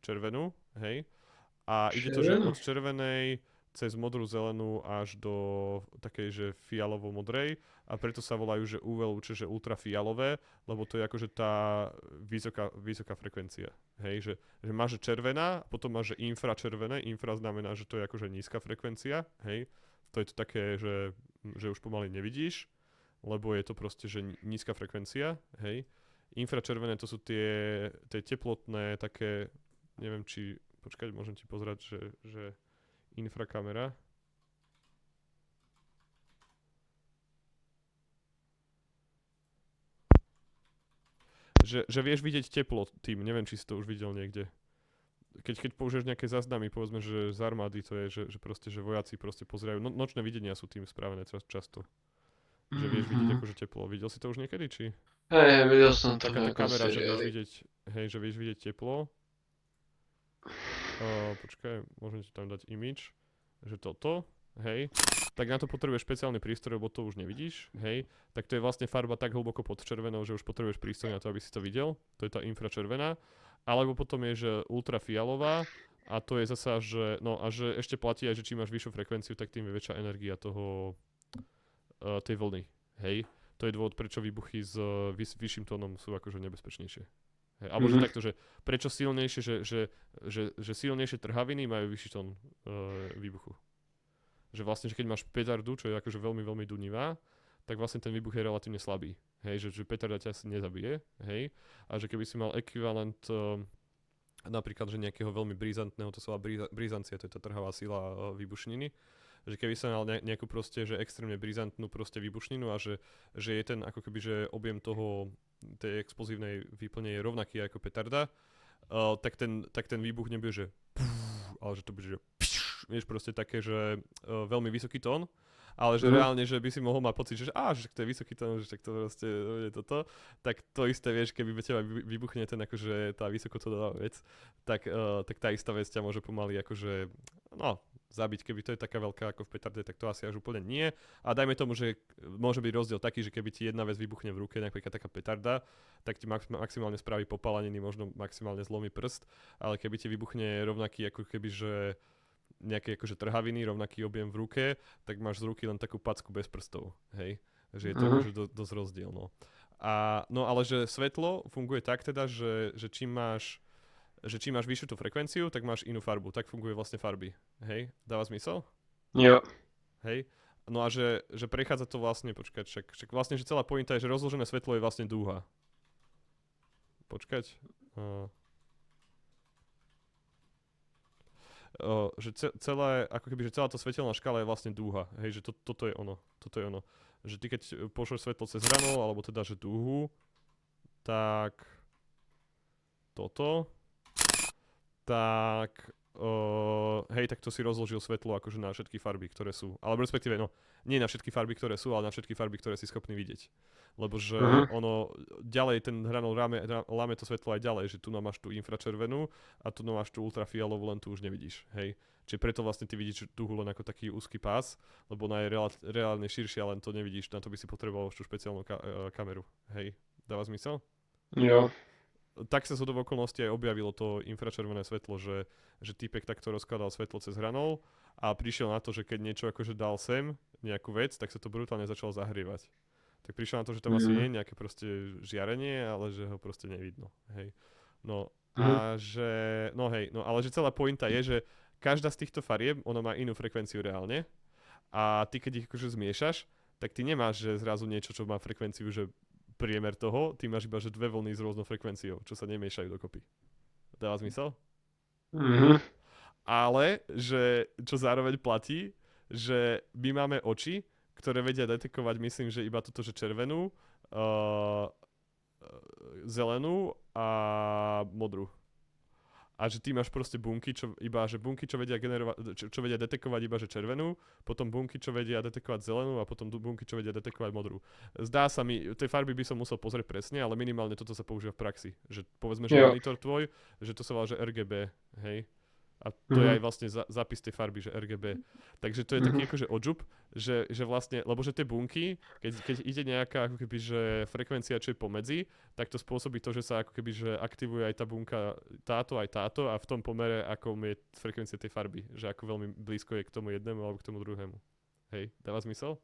Červenú, hej. A ide to, že Červenú? od červenej cez modrú zelenú až do takej, že fialovo-modrej a preto sa volajú, že UV lúče, že ultrafialové, lebo to je akože tá vysoká frekvencia, hej, že máš že červená, potom máš že infračervené, infra znamená, že to je akože nízka frekvencia, hej, to je to také, že už pomaly nevidíš, lebo je to proste, že nízka frekvencia, hej. Infračervené to sú tie teplotné také, neviem či, počkať, môžem ti pozerať, že infrakamera. Že vieš vidieť teplo tým, neviem či si to už videl niekde. Keď použiješ nejaké záznamy, povedzme, že z armády to je, že proste, že vojaci proste pozerajú, nočné videnia sú tým spravené často. Že vieš vidieť akože teplo. Videl si to už niekedy, či? Hej, videl som to Taká na tá kamera, že vieš seriáli. vidieť, hej, že vieš vidieť teplo. Počkaj, môžem ti tam dať image, že toto, hej, tak na to potrebuješ špeciálny prístroj, lebo to už nevidíš, hej, tak to je vlastne farba tak hlboko pod červenou, že už potrebuješ prístroj na to, aby si to videl, to je tá infračervená, alebo potom je, že ultrafialová a to je zasa, že, no a že ešte platí aj, že čím máš vyššiu frekvenciu, tak tým je väčšia energia toho, tej vlny, hej, to je dôvod, prečo výbuchy s vyšším tónom sú akože nebezpečnejšie. Hej, alebo že takto, že prečo silnejšie, že silnejšie trhaviny majú vyšší tón výbuchu. Že vlastne, že keď máš petardu, čo je akože veľmi, veľmi dunivá, tak vlastne ten výbuch je relatívne slabý. Hej, že petarda ťa asi nezabije, hej. A že keby si mal ekvivalent napríklad, že nejakého veľmi brizantného, to sa volá brizancia, to je tá trhavá sila výbušniny, že keby sa mal nejakú proste, že extrémne brizantnú proste výbušninu a že je ten ako keby, že objem toho tej explozívnej výplne je rovnaký ako petarda, tak ten výbuch nebude, že ale že to bude, že vieš, proste také, že veľmi vysoký tón, ale že reálne, že by si mohol mať pocit, že že to je vysoký tón, že tak to proste je toto, tak to isté vieš, keby be teba vybuchne ten akože tá vysokotónová vec, tak tá istá vec ťa môže pomaly akože, no, zabiť, keby to je taká veľká ako v petarde, tak to asi až úplne nie. A dajme tomu, že môže byť rozdiel taký, že keby ti jedna vec vybuchne v ruke, napríklad taká petarda, tak ti maximálne spraví popáleniny, možno maximálne zlomí prst, ale keby ti vybuchne rovnaký ako keby, že nejaké akože trhaviny, rovnaký objem v ruke, tak máš z ruky len takú packu bez prstov, hej. Že je to akože dosť rozdiel, no. No ale že svetlo funguje tak teda, že čím máš vyššiu tú frekvenciu, tak máš inú farbu. Tak funguje vlastne farby. Hej? Dáva zmysel? Jo. Hej? No a že prechádza to vlastne, počkať, však vlastne, že celá pointa je, že rozložené svetlo je vlastne dúha. Počkať. celé, ako keby, že celá tá svetelná škála je vlastne dúha. Hej, že toto je ono. Toto je ono. Že ty keď pošleš svetlo cez hranol, alebo teda, že dúhu, tak toto, tak hej, tak to si rozložil svetlo akože na všetky farby, ktoré sú. Alebo respektíve, no, nie na všetky farby, ktoré sú, ale na všetky farby, ktoré si schopný vidieť. Lebo že ono, ďalej ten hranol láme to svetlo aj ďalej, že tu máš tú infračervenú a tu máš tú ultrafialovú, len tu už nevidíš, hej. Čiže preto vlastne ty vidíš dúhu len ako taký úzky pás, lebo ona je reálne širšia, len to nevidíš, na to by si potreboval už tú špeciálnu kameru, hej. Dáva zmysel? Jo. Tak sa zhodou okolností aj objavilo to infračervené svetlo, že týpek takto rozkladal svetlo cez hranol a prišiel na to, že keď niečo akože dal sem, nejakú vec, tak sa to brutálne začalo zahrievať. Tak prišiel na to, že tam asi je nejaké proste žiarenie, ale že ho proste nevidno, hej. No a že, no hej, no ale že celá pointa je, že každá z týchto farieb, ona má inú frekvenciu reálne a ty keď ich akože zmiešaš, tak ty nemáš, že zrazu niečo, čo má frekvenciu, že priemer toho, ty máš iba, že dve vlny s rôznou frekvenciou, čo sa nemiešajú dokopy. Dáva zmysel? Ale, že čo zároveň platí, že my máme oči, ktoré vedia detekovať, myslím, že iba toto, že červenú, zelenú a modrú. A že ty máš proste bunky, čo vedia generovať, čo vedia detekovať iba že červenú, potom bunky, čo vedia detekovať zelenú a potom bunky, čo vedia detekovať modrú. Zdá sa mi, tej farby by som musel pozrieť presne, ale minimálne toto sa používa v praxi. Že povedzme, že monitor tvoj, že to sa volá, že RGB, hej. A to je aj vlastne zápis tej farby, že RGB. Takže to je taký akože odžup, že vlastne, lebo že tie bunky, keď ide nejaká ako keby, že frekvencia, čo je pomedzi, tak to spôsobí to, že sa ako keby, že aktivuje aj tá bunka táto, aj táto a v tom pomere, ako je frekvencia tej farby. Že ako veľmi blízko je k tomu jednému alebo k tomu druhému. Hej, dáva zmysel?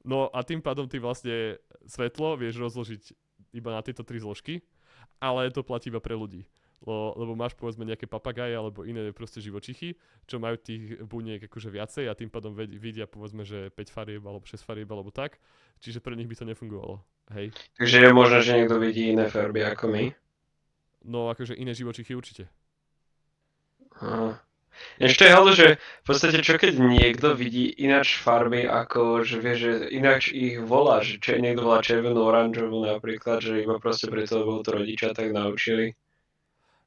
No a tým pádom ty vlastne svetlo vieš rozložiť iba na tieto tri zložky, ale to platí iba pre ľudí. Lebo máš povedzme nejaké papagaje alebo iné proste živočichy, čo majú tých buniek akože viacej a tým pádom vidia povedzme, že 5 farieb alebo 6 farieb alebo tak, čiže pre nich by to nefungovalo, hej. Takže je možné, že niekto vidí iné farby ako my? No akože iné živočichy určite. Ešte je halus, že v podstate čo keď niekto vidí ináč farby ako, že vie, že ináč ich volá, že niekto volá červenú, oranžovú napríklad, že iba proste preto, lebo to rodičia tak naučili.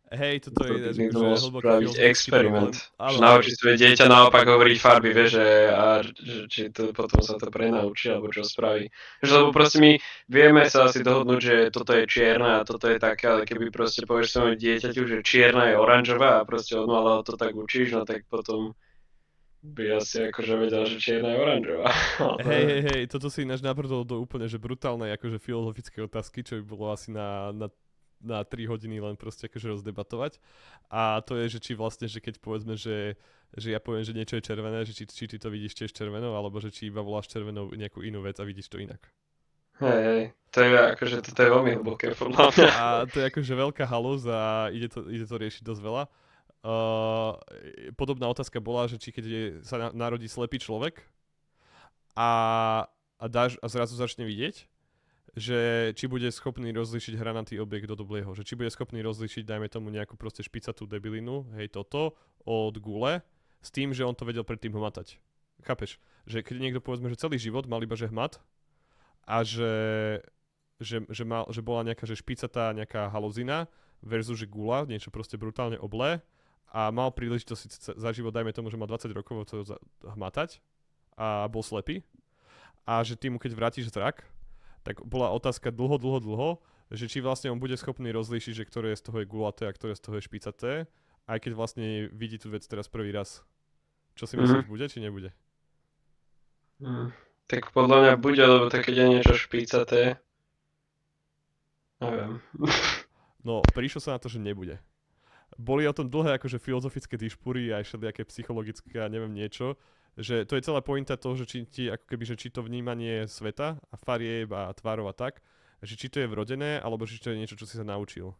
Hej, toto je ináč Niekto akože mohol hlboký spraviť filozofický experiment. problém. Že naučí svoje dieťa naopak hovoriť farby, vieš, a že či to potom sa to prenaučí, alebo čo spraví. Že, lebo proste my vieme sa asi dohodnúť, že toto je čierna a toto je také, ale keby proste povieš svojmu dieťaťu, že čierna je oranžová a proste od malého to tak učíš, no tak potom by asi akože vedel, že čierna je oranžová. Hej, toto si ináč nabrudol do úplne, že brutálnej akože filozofické otázky, čo by bolo asi na 3 hodiny len proste akože rozdebatovať. A to je, že či vlastne, že keď povedzme, že ja poviem, že niečo je červené, že či ty to vidíš tiež červenou, alebo že či iba voláš červenou nejakú inú vec a vidíš to inak. Hej, to je akože, toto je veľmi hlboké podľa mňa. A to je akože veľká halúz a ide to riešiť dosť veľa. Podobná otázka bola, že či keď sa narodí slepý človek a zrazu začne vidieť, že či bude schopný rozlíšiť hranatý objekt od oblieho. Že či bude schopný rozlíšiť, dajme tomu nejakú proste špicatú debilinu, hej toto, od gule, s tým, že on to vedel predtým hmatať. Chápeš? Že keď niekto povedzme, že celý život mal iba že hmat a že bola nejaká že špicatá nejaká haluzina versus že gula, niečo proste brutálne oblé a mal príležitosť za život, dajme tomu, že má 20 rokov to hmatať a bol slepý a že ty mu keď vrátiš zrak, tak bola otázka dlho, že či vlastne on bude schopný rozlíšiť, že ktoré z toho je gulaté a ktoré z toho je špicaté, aj keď vlastne vidí tú vec teraz prvý raz. Čo si myslíš, bude či nebude? Tak podľa mňa bude, lebo tak keď je niečo špicaté, neviem. No, prišlo sa na to, že nebude. Boli o tom dlhé akože filozofické dišpúry aj všelijaké psychologické a neviem niečo, že to je celá pointa toho, že či to vnímanie sveta a farieb a tvárov a tak, že či to je vrodené, alebo či to je niečo, čo si sa naučil.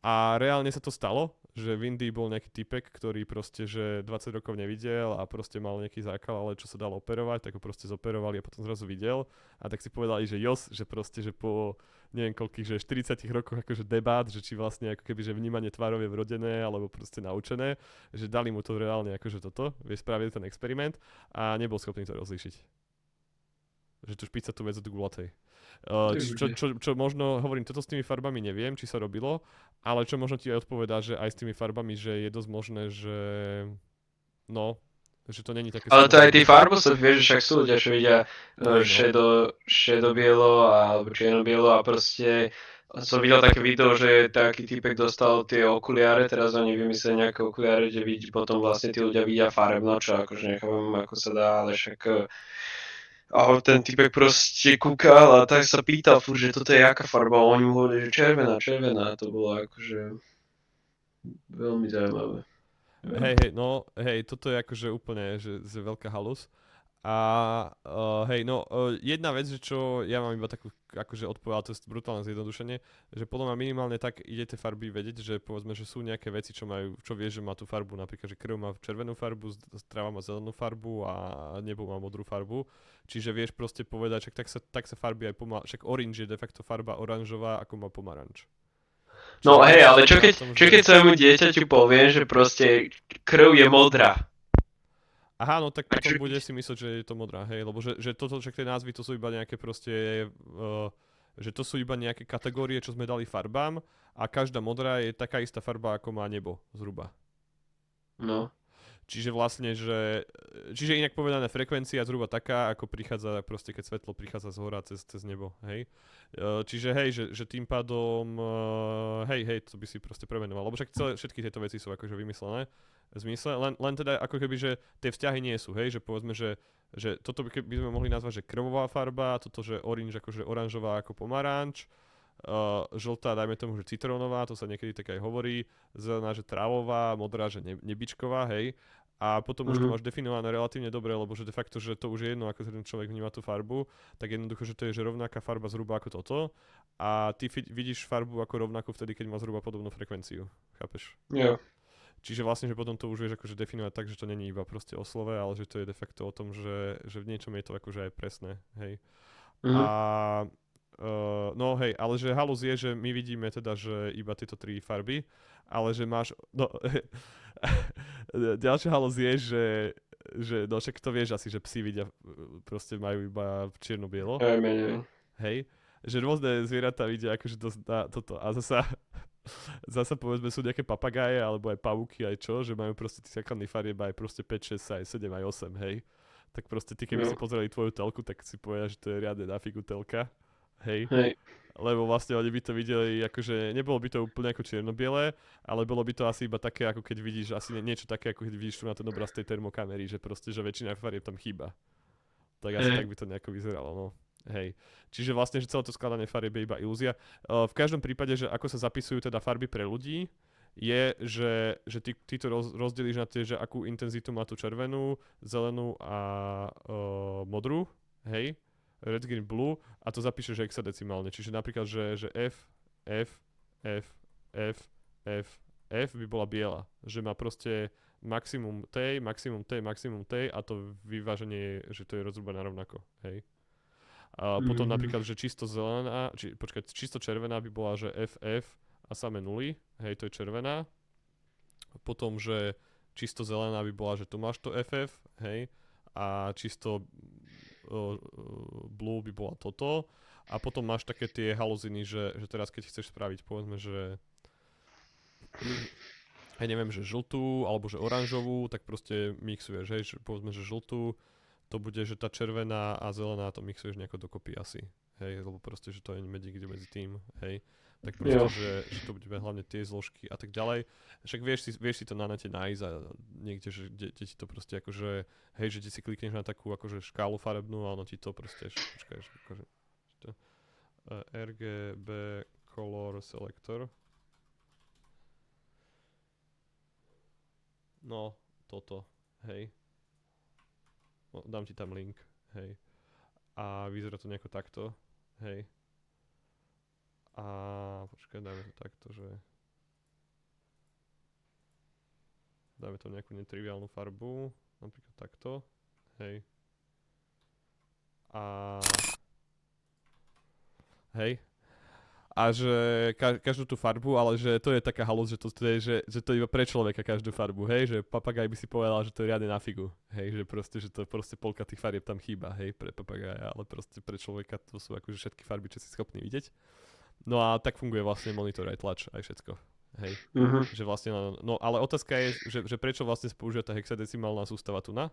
A reálne sa to stalo, že v Indii bol nejaký typek, ktorý proste, že 20 rokov nevidel a proste mal nejaký zákal, ale čo sa dalo operovať, tak ho proste zoperovali a potom zrazu videl. A tak si povedali, že že proste, že po neviem koľkých, že 40 rokoch akože debát, že či vlastne ako keby, že vnímanie tvárov je vrodené alebo proste naučené, že dali mu to reálne akože toto, vie spraviť ten experiment a nebol schopný to rozlíšiť. Že tu špica tu medzi gulatej. Čo možno, hovorím, toto s tými farbami neviem, či sa robilo, ale čo možno ti aj odpovedá, že aj s tými farbami, že je dosť možné, že no, že to není také Ale to aj tí 100%. farbosov, vieš, že však sú ľudia, čo vidia Hej, no. šedo-bielo alebo čierno-bielo a proste som videl také video, že taký typek dostal tie okuliare, teraz oni vymysleli nejaké okuliare, kde potom vlastne tí ľudia vidia farebno, čo akože nechápem, ako sa dá, ale však a ten typek proste kúkal a tak sa pýtal furt, že toto je jaká farba a oni mu hovorili, že červená, červená, to bolo akože veľmi zaujímavé. Hej, toto je akože úplne, že veľká halus. A jedna vec, že čo ja mám iba takú akože odpoveď, to je brutálne zjednodušenie, že podľa mňa minimálne tak ide tie farby vedieť, že povedzme, že sú nejaké veci, čo vieš, že má tú farbu, napríklad, že krv má červenú farbu, tráva má zelenú farbu a nebo má modrú farbu. Čiže vieš proste povedať, tak sa farby aj však orange je de facto farba oranžová, ako má pomaranč. No Čiže hej, vieš ale čo na keď, tom, čo keď svojmu dieťaťu poviem, že proste krv je modrá. Aha, no tak A potom čo bude keď... si myslieť, že je to modrá, hej, lebo že toto, že tie názvy to sú iba nejaké proste, že to sú iba nejaké kategórie, čo sme dali farbám a každá modrá je taká istá farba, ako má nebo, zhruba. No. Čiže vlastne, čiže inak povedané frekvencia zhruba taká, ako prichádza proste, keď svetlo prichádza z hora cez nebo, hej. Čiže hej, že tým pádom, hej, to by si proste premenoval, lebo však všetky tieto veci sú akože vymyslené v zmysle, len teda ako keby, že tie vzťahy nie sú, hej, že povedzme, že toto by sme mohli nazvať, že krvová farba, toto, že orange akože oranžová ako pomaranč, žltá, dajme tomu, že citrónová, to sa niekedy tak aj hovorí, zelená, že trávová, modrá, že nebičková, hej. A potom už to Mhm. máš definované relatívne dobre, lebo že de facto, že to už je jedno, ako ten človek vníma tú farbu, tak jednoducho, že to je že rovnaká farba zhruba ako toto a ty vidíš farbu ako rovnakú vtedy, keď má zhruba podobnú frekvenciu. Chápeš? Jo. Čiže vlastne, že potom to už vieš akože definovať tak, že to není iba proste o slove, ale že to je de facto o tom, že v niečom je to akože aj presné, hej. A Mhm. no hej, ale že halus je, že my vidíme teda, že iba tieto tri farby, ale že máš, no ďalšia halus je, že no však to vieš asi, že psi vidia, proste majú iba čierno-bielo, Neviem. hej, že rôzne zvieratá vidia akože dosť na toto a zasa povedzme sú nejaké papagáje alebo aj pavúky aj čo, že majú proste tých základných farieb aj proste 5, 6, aj 7, aj 8, hej. Tak proste ty keby si Jo. pozreli tvoju telku, tak si povedal, že to je riadne na figu telka, hej. Hej. Lebo vlastne oni by to videli, akože nebolo by to úplne ako čierno-biele, ale bolo by to asi iba také, ako keď vidíš, asi niečo také, ako keď vidíš tu na ten obraz tej termokamery, že proste, že väčšina farieb tam chýba. Tak asi Hej. tak by to nejako vyzeralo, no. Hej. Čiže vlastne, že celé to skladanie farieb je iba ilúzia. V každom prípade, že ako sa zapisujú teda farby pre ľudí, je, že ty to rozdelíš na tie, že akú intenzitu má tú červenú, zelenú a modrú, hej, red, green, blue a to zapíšeš hexadecimálne. Čiže napríklad, že F, F, F, F, F, F by bola biela. Že má proste maximum tej, maximum tej, maximum tej a to vyváženie je, že to je rozrúbané rovnako, hej. A potom Mhm. napríklad, že čisto zelená, čisto červená by bola, že FF a samé nuly, hej, to je červená. Potom, že čisto zelená by bola, že tu máš to FF, hej, a čisto blue by bola toto. A potom máš také tie haluziny, že teraz keď chceš spraviť, povedzme, že ja neviem, že žltú alebo že oranžovú, tak proste mixuješ, hej, že povedzme, že žltú, to bude, že tá červená a zelená to mixuješ nejako dokopy asi, hej, lebo proste, že to je medzi tým, hej, tak proste, Jo. že to budeme hlavne tie zložky a tak ďalej. Však vieš si to na nete nájsť a niekde, že kde ti to proste akože, hej, že ti si klikneš na takú akože škálu farebnú a ono ti to proste, počkaj, akože, to, RGB Color Selector. No, toto, hej. No, dám ti tam link, hej. A vyzerá to nejako takto, hej. A počkaj, dáme to takto, že dáme to nejakú netriviálnu farbu, napríklad takto, hej. A hej. A že každú tú farbu, ale že to je taká halus, že to iba pre človeka každú farbu, hej, že papagaj by si povedal, že to je riadne na figu, hej, že to proste polka tých farieb tam chýba, hej, pre papagaja, ale proste pre človeka to sú akože všetky farby, čo si schopný vidieť. No a tak funguje vlastne monitor aj tlač, aj všetko, hej. Že vlastne, no ale otázka je, že prečo vlastne používa tá hexadecimálna sústava tu na,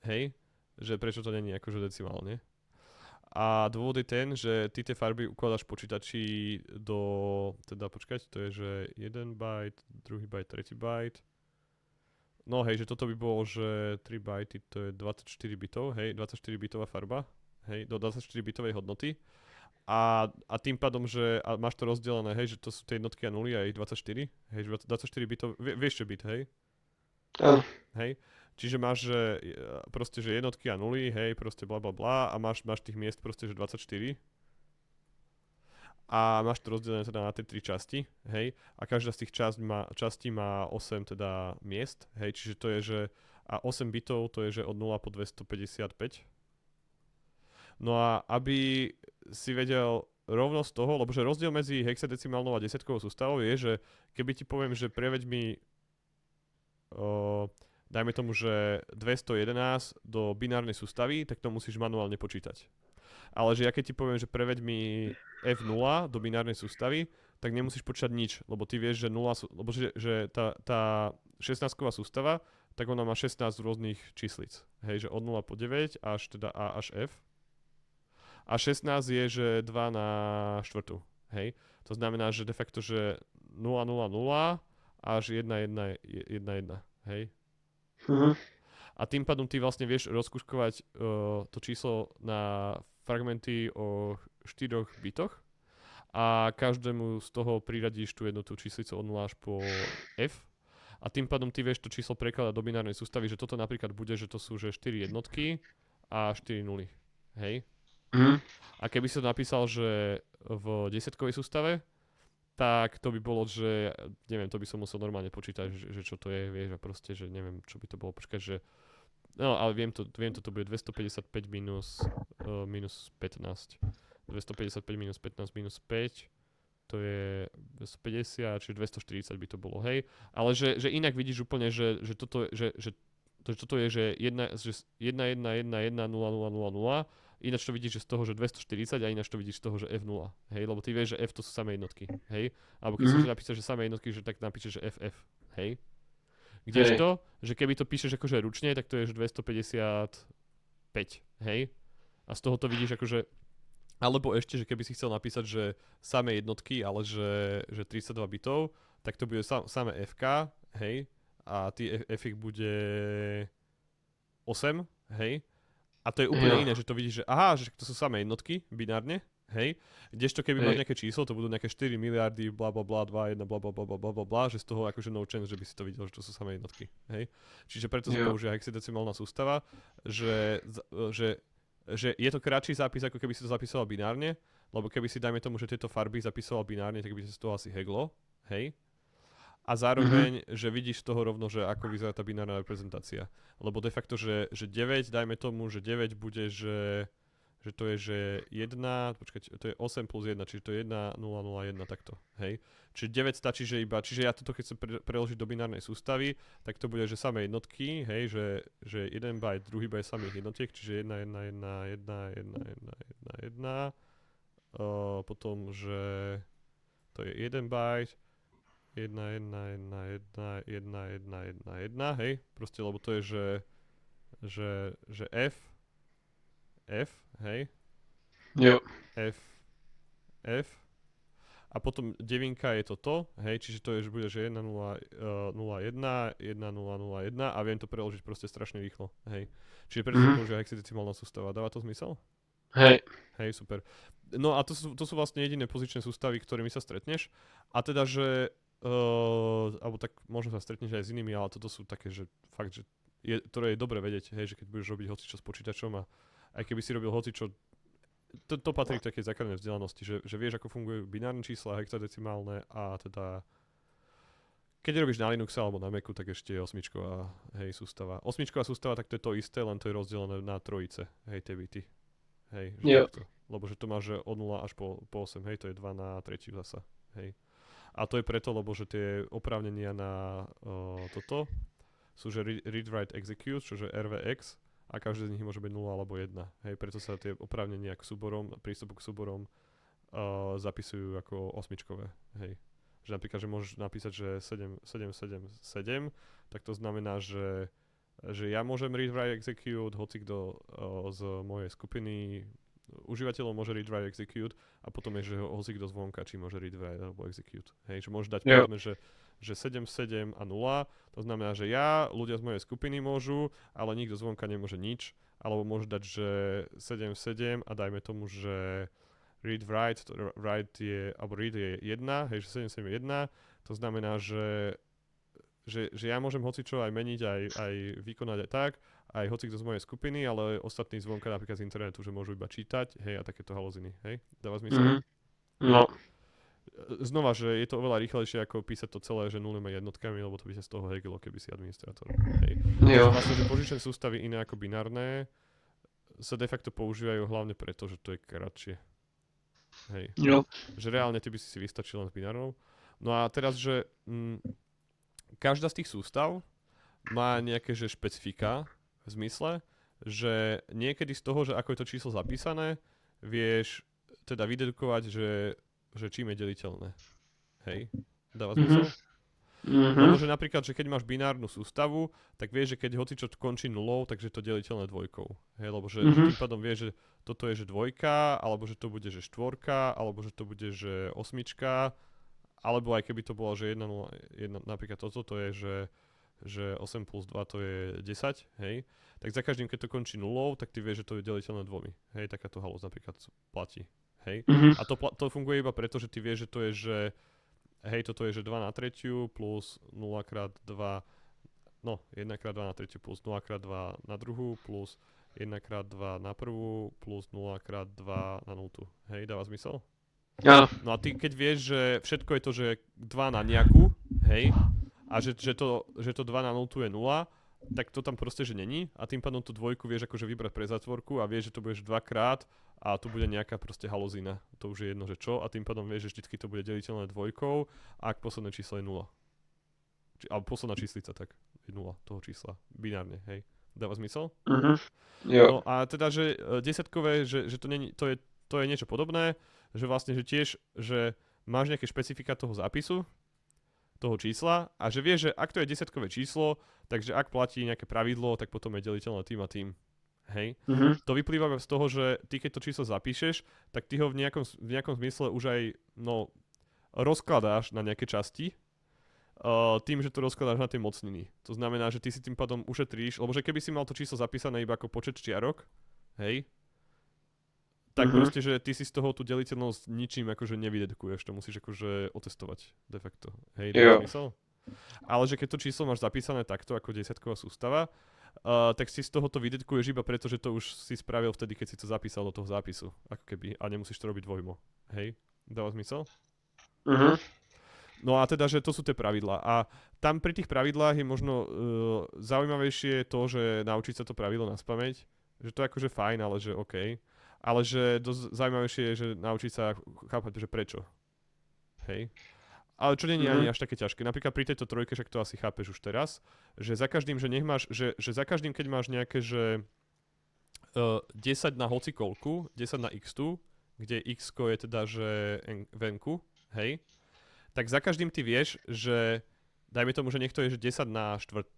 hej, že prečo to není akože decimálne. A dôvod je ten, že ty tie farby ukladaš v počítači teda počkať, to je, že 1 byte, druhý byte, tretí byte. No hej, že toto by bolo, že 3 byty, to je 24 bitov, hej, 24 bitová farba, hej, do 24 bitovej hodnoty. A tým pádom, že máš to rozdelené, hej, že to sú tie jednotky a nuly a ich 24, hej, 24 bitov, vieš čo byt, hej? Áno. Hej, čiže máš, že proste, že jednotky a nuly, hej, proste bla bla bla a máš tých miest proste, že 24 a máš to rozdelené teda na tie tri časti, hej, a každá z tých častí má 8 teda miest, hej, čiže to je, že a 8 bitov to je, že od 0 po 255. No a aby si vedel rovno z toho, lebo že rozdiel medzi hexadecimálnou a desiatkovou sústavou je, že keby ti poviem, že preveď mi dajme tomu, že 211 do binárnej sústavy, tak to musíš manuálne počítať. Ale že ja keď ti poviem, že preveď mi F0 do binárnej sústavy, tak nemusíš počítať nič, lebo ty vieš, že 0, lebo že tá 16-ková sústava, tak ona má 16 rôznych číslic. Hej, že od 0 po 9 až teda A až F. A 16 je, že 2 na štvrtú. Hej. To znamená, že de facto, že 0, 0, 0 až 1, 1, 1, 1. Hej. A tým pádom ty vlastne vieš rozkúškovať to číslo na fragmenty o 4 bitoch a každému z toho priradíš tú jednu tú číslicu od 0 až po F. A tým pádom ty vieš to číslo prekladať do binárnej sústavy, že toto napríklad bude, že to sú že 4 jednotky a 4 nuly. Hej. A keby si to napísal, že v desiatkovej sústave, tak to by bolo, že neviem, to by som musel normálne počítať, že čo to je, vieš, a proste, že neviem, čo by to bolo, počkať, že no, ale viem to bude 255 minus 15. 255 minus 15 minus 5, to je 250, čiže 240 by to bolo, hej. Ale že inak vidíš úplne, že toto je, že 1, 1, 1, 1, 0, 0, 0, 0, ináč to vidíš, že z toho, že 240 a ináč to vidíš z toho, že F0, hej, lebo ty vieš, že F to sú samé jednotky, hej, alebo keď chceš napísať, že samé jednotky, že tak napíšeš, že FF, hej. Kdežto, že keby to píšeš akože ručne, tak to je, že 255, hej, a z toho to vidíš akože, alebo ešte, že keby si chcel napísať, že samé jednotky, ale že 32 bitov, tak to bude samé FK, hej, a F ich bude 8, hej, a to je úplne iné, že to vidíš, že aha, že to sú samé jednotky, binárne, hej. Kdežto keby máš nejaké číslo, to budú nejaké 4 miliardy, bla bla bla, 2, 1, bla bla bla bla bla bla, že z toho akože no chance, že by si to videl, že to sú samé jednotky, hej. Čiže preto sa používa hexadecimálna sústava, že je to kratší zápis, ako keby si to zapísal binárne, lebo keby si, dajme tomu, že tieto farby zapísal binárne, tak by si z toho asi heglo, hej. A zároveň, že vidíš z toho rovno, že ako vyzerá tá binárna reprezentácia. Lebo de facto, že 9, dajme tomu, že 9 bude, že to je, že 1, počkať, to je 8 plus 1, čiže to je 1, 0, 0, 1, takto, hej. Čiže 9 stačí, že ja toto keď chcem preložiť do binárnej sústavy, tak to bude, že samé jednotky, hej, že 1 byte, druhý byte samých jednotiek, čiže 1, 1, 1, 1, 1, 1, 1, 1, potom, že to je 1 byte, 1, 1, 1, 1, 1, 1, 1, 1, hej, proste, lebo to je, že F, hej, Jo. F, a potom devinka je toto, hej, čiže to je, že bude, že 1, 0, 0, 1, 1, 0, 0, 1 a viem to preložiť proste strašne rýchlo, hej. Čiže preto sa používa hexadecimálna sústava, dáva to zmysel? Hej. Hej, super. No a to sú vlastne jediné pozičné sústavy, ktorými sa stretneš a teda, že alebo tak možno sa stretneš aj s inými, ale toto sú také, že fakt, že ktoré je dobre vedieť, hej, že keď budeš robiť hocičo s počítačom a aj keby si robil hocičo, to patrí k takej základnej vzdelanosti, že vieš, ako fungujú binárne čísla, hexadecimálne a teda Keď robíš na Linuxe alebo na Macu, tak ešte je osmičková, hej, sústava. Osmičková sústava, tak to je to isté, len to je rozdelené na trojice, hej, tie bity. Hej, že Jo. takto. Lebo že to má, že od 0 až po 8, hej, to je 2 na tretiu zasa, hej. A to je preto, lebo že tie oprávnenia na toto sú, že read, write, execute, čože RVX, a každý z nich môže byť 0 alebo 1. Hej, preto sa tie oprávnenia k súborom, prístupu k súborom zapisujú ako osmičkové, hej. Že napríklad, že môžeš napísať, že 7, tak to znamená, že ja môžem read, write, execute, hoci kto z mojej skupiny užívateľov môže read, write, execute a potom je, že hoci kto zvonka, či môže read, write alebo execute. Hej, že môžeš dať Jo. povedzme, že 7 a 0, to znamená, že ja, ľudia z mojej skupiny môžu, ale nikto zvonka nemôže nič, alebo môžeš dať, že 7 a dajme tomu, že read, write, write je, alebo read je 1, hej, že 7 je 1, to znamená, že ja môžem hocičo aj meniť, aj vykonať aj tak, aj hocikto z mojej skupiny, ale ostatní zvonka napríklad z internetu, že môžu iba čítať, hej, a takéto haloziny, hej, dáva zmysel? No. Znova, že je to oveľa rýchlejšie ako písať to celé, že nulými jednotkami, lebo to by sa z toho hegelo, keby si administrátor, hej. Jo. Vlastne, že požičné sústavy iné ako binárne sa de facto používajú hlavne preto, že to je kratšie. Hej. Jo. Že reálne ty by si vystačil len s binárnou. No a teraz, že každá z tých sústav má nejaké že špecifika v zmysle, že niekedy z toho, že ako je to číslo zapísané, vieš teda vydedukovať, že čím je deliteľné. Hej? Dáva zmysel? Lebo že napríklad, že keď máš binárnu sústavu, tak vieš, že keď hocičo končí nulou, takže to deliteľné dvojkou. Hej, lebo že tým pádom vieš, že toto je že dvojka, alebo že to bude že štvorka, alebo že to bude že osmička, alebo aj keby to bolo, že 1, 0, 1 napríklad toto to je, že 8 plus 2 to je 10, hej, tak za každým, keď to končí nulou, tak ty vieš, že to je deliteľné dvomi. Hej, takáto halus napríklad platí. Hej. A to funguje iba preto, že ty vieš, že to je, že hej, toto je, že 2 na tretiu plus 0 krát 2, no, 1 krát 2 na tretiu plus 0 krát 2 na druhú plus 1 krát 2 na prvú plus 0 krát 2 na nultu. Hej, dáva zmysel? Áno. No a ty keď vieš, že všetko je to, že 2 na nejakú, hej, a že to 2 na nultu je 0, tak to tam proste, že není a tým pádom tú dvojku vieš akože vybrať pre zatvorku a vieš, že to budeš dvakrát a tu bude nejaká proste halozína. To už je jedno, že čo a tým pádom vieš, že vždycky to bude deliteľné dvojkou, ak posledné číslo je 0. Alebo posledná číslica, tak je 0 toho čísla. Binárne, hej. Dáva zmysel? Jo. No a teda, že desiatkové, že to je niečo podobné, že vlastne, že tiež, že máš nejaké špecifika toho zápisu, toho čísla a že vieš, že ak to je desiatkové číslo, takže ak platí nejaké pravidlo, tak potom je deliteľné tým a tým. Hej. To vyplýva z toho, že ty keď to číslo zapíšeš, tak ty ho v nejakom zmysle už aj rozkladáš na nejaké časti tým, že to rozkladáš na tie mocniny. To znamená, že ty si tým pádom ušetríš, lebo že keby si mal to číslo zapísané iba ako počet čiarok, hej, tak proste, že ty si z toho tú deliteľnosť ničím akože nevydedukuješ, to musíš akože otestovať de facto. Hej, dáva zmysel? Ale že keď to číslo máš zapísané takto ako desiatková sústava, tak si z toho to vydedukuješ iba preto, že to už si spravil vtedy, keď si to zapísal do toho zápisu. Ako keby. A nemusíš to robiť dvojmo. Hej? Dáva zmysel? No a teda, že to sú tie pravidlá. A tam pri tých pravidlách je možno zaujímavejšie to, že naučiť sa to pravidlo naspamäť. Že to je akože fajn, ale že OK. Ale že dosť zaujímavejšie je, že naučiť sa chápať, že prečo. Hej? Ale čo nie je ani až také ťažké. Napríklad pri tejto trojke, však to asi chápeš už teraz, že za každým, že nech máš, že za každým, keď máš nejaké, že 10 na hocikolku, 10 na x, kde x je teda, že venku, hej, tak za každým ty vieš, že dajme tomu, že niekto je, že 10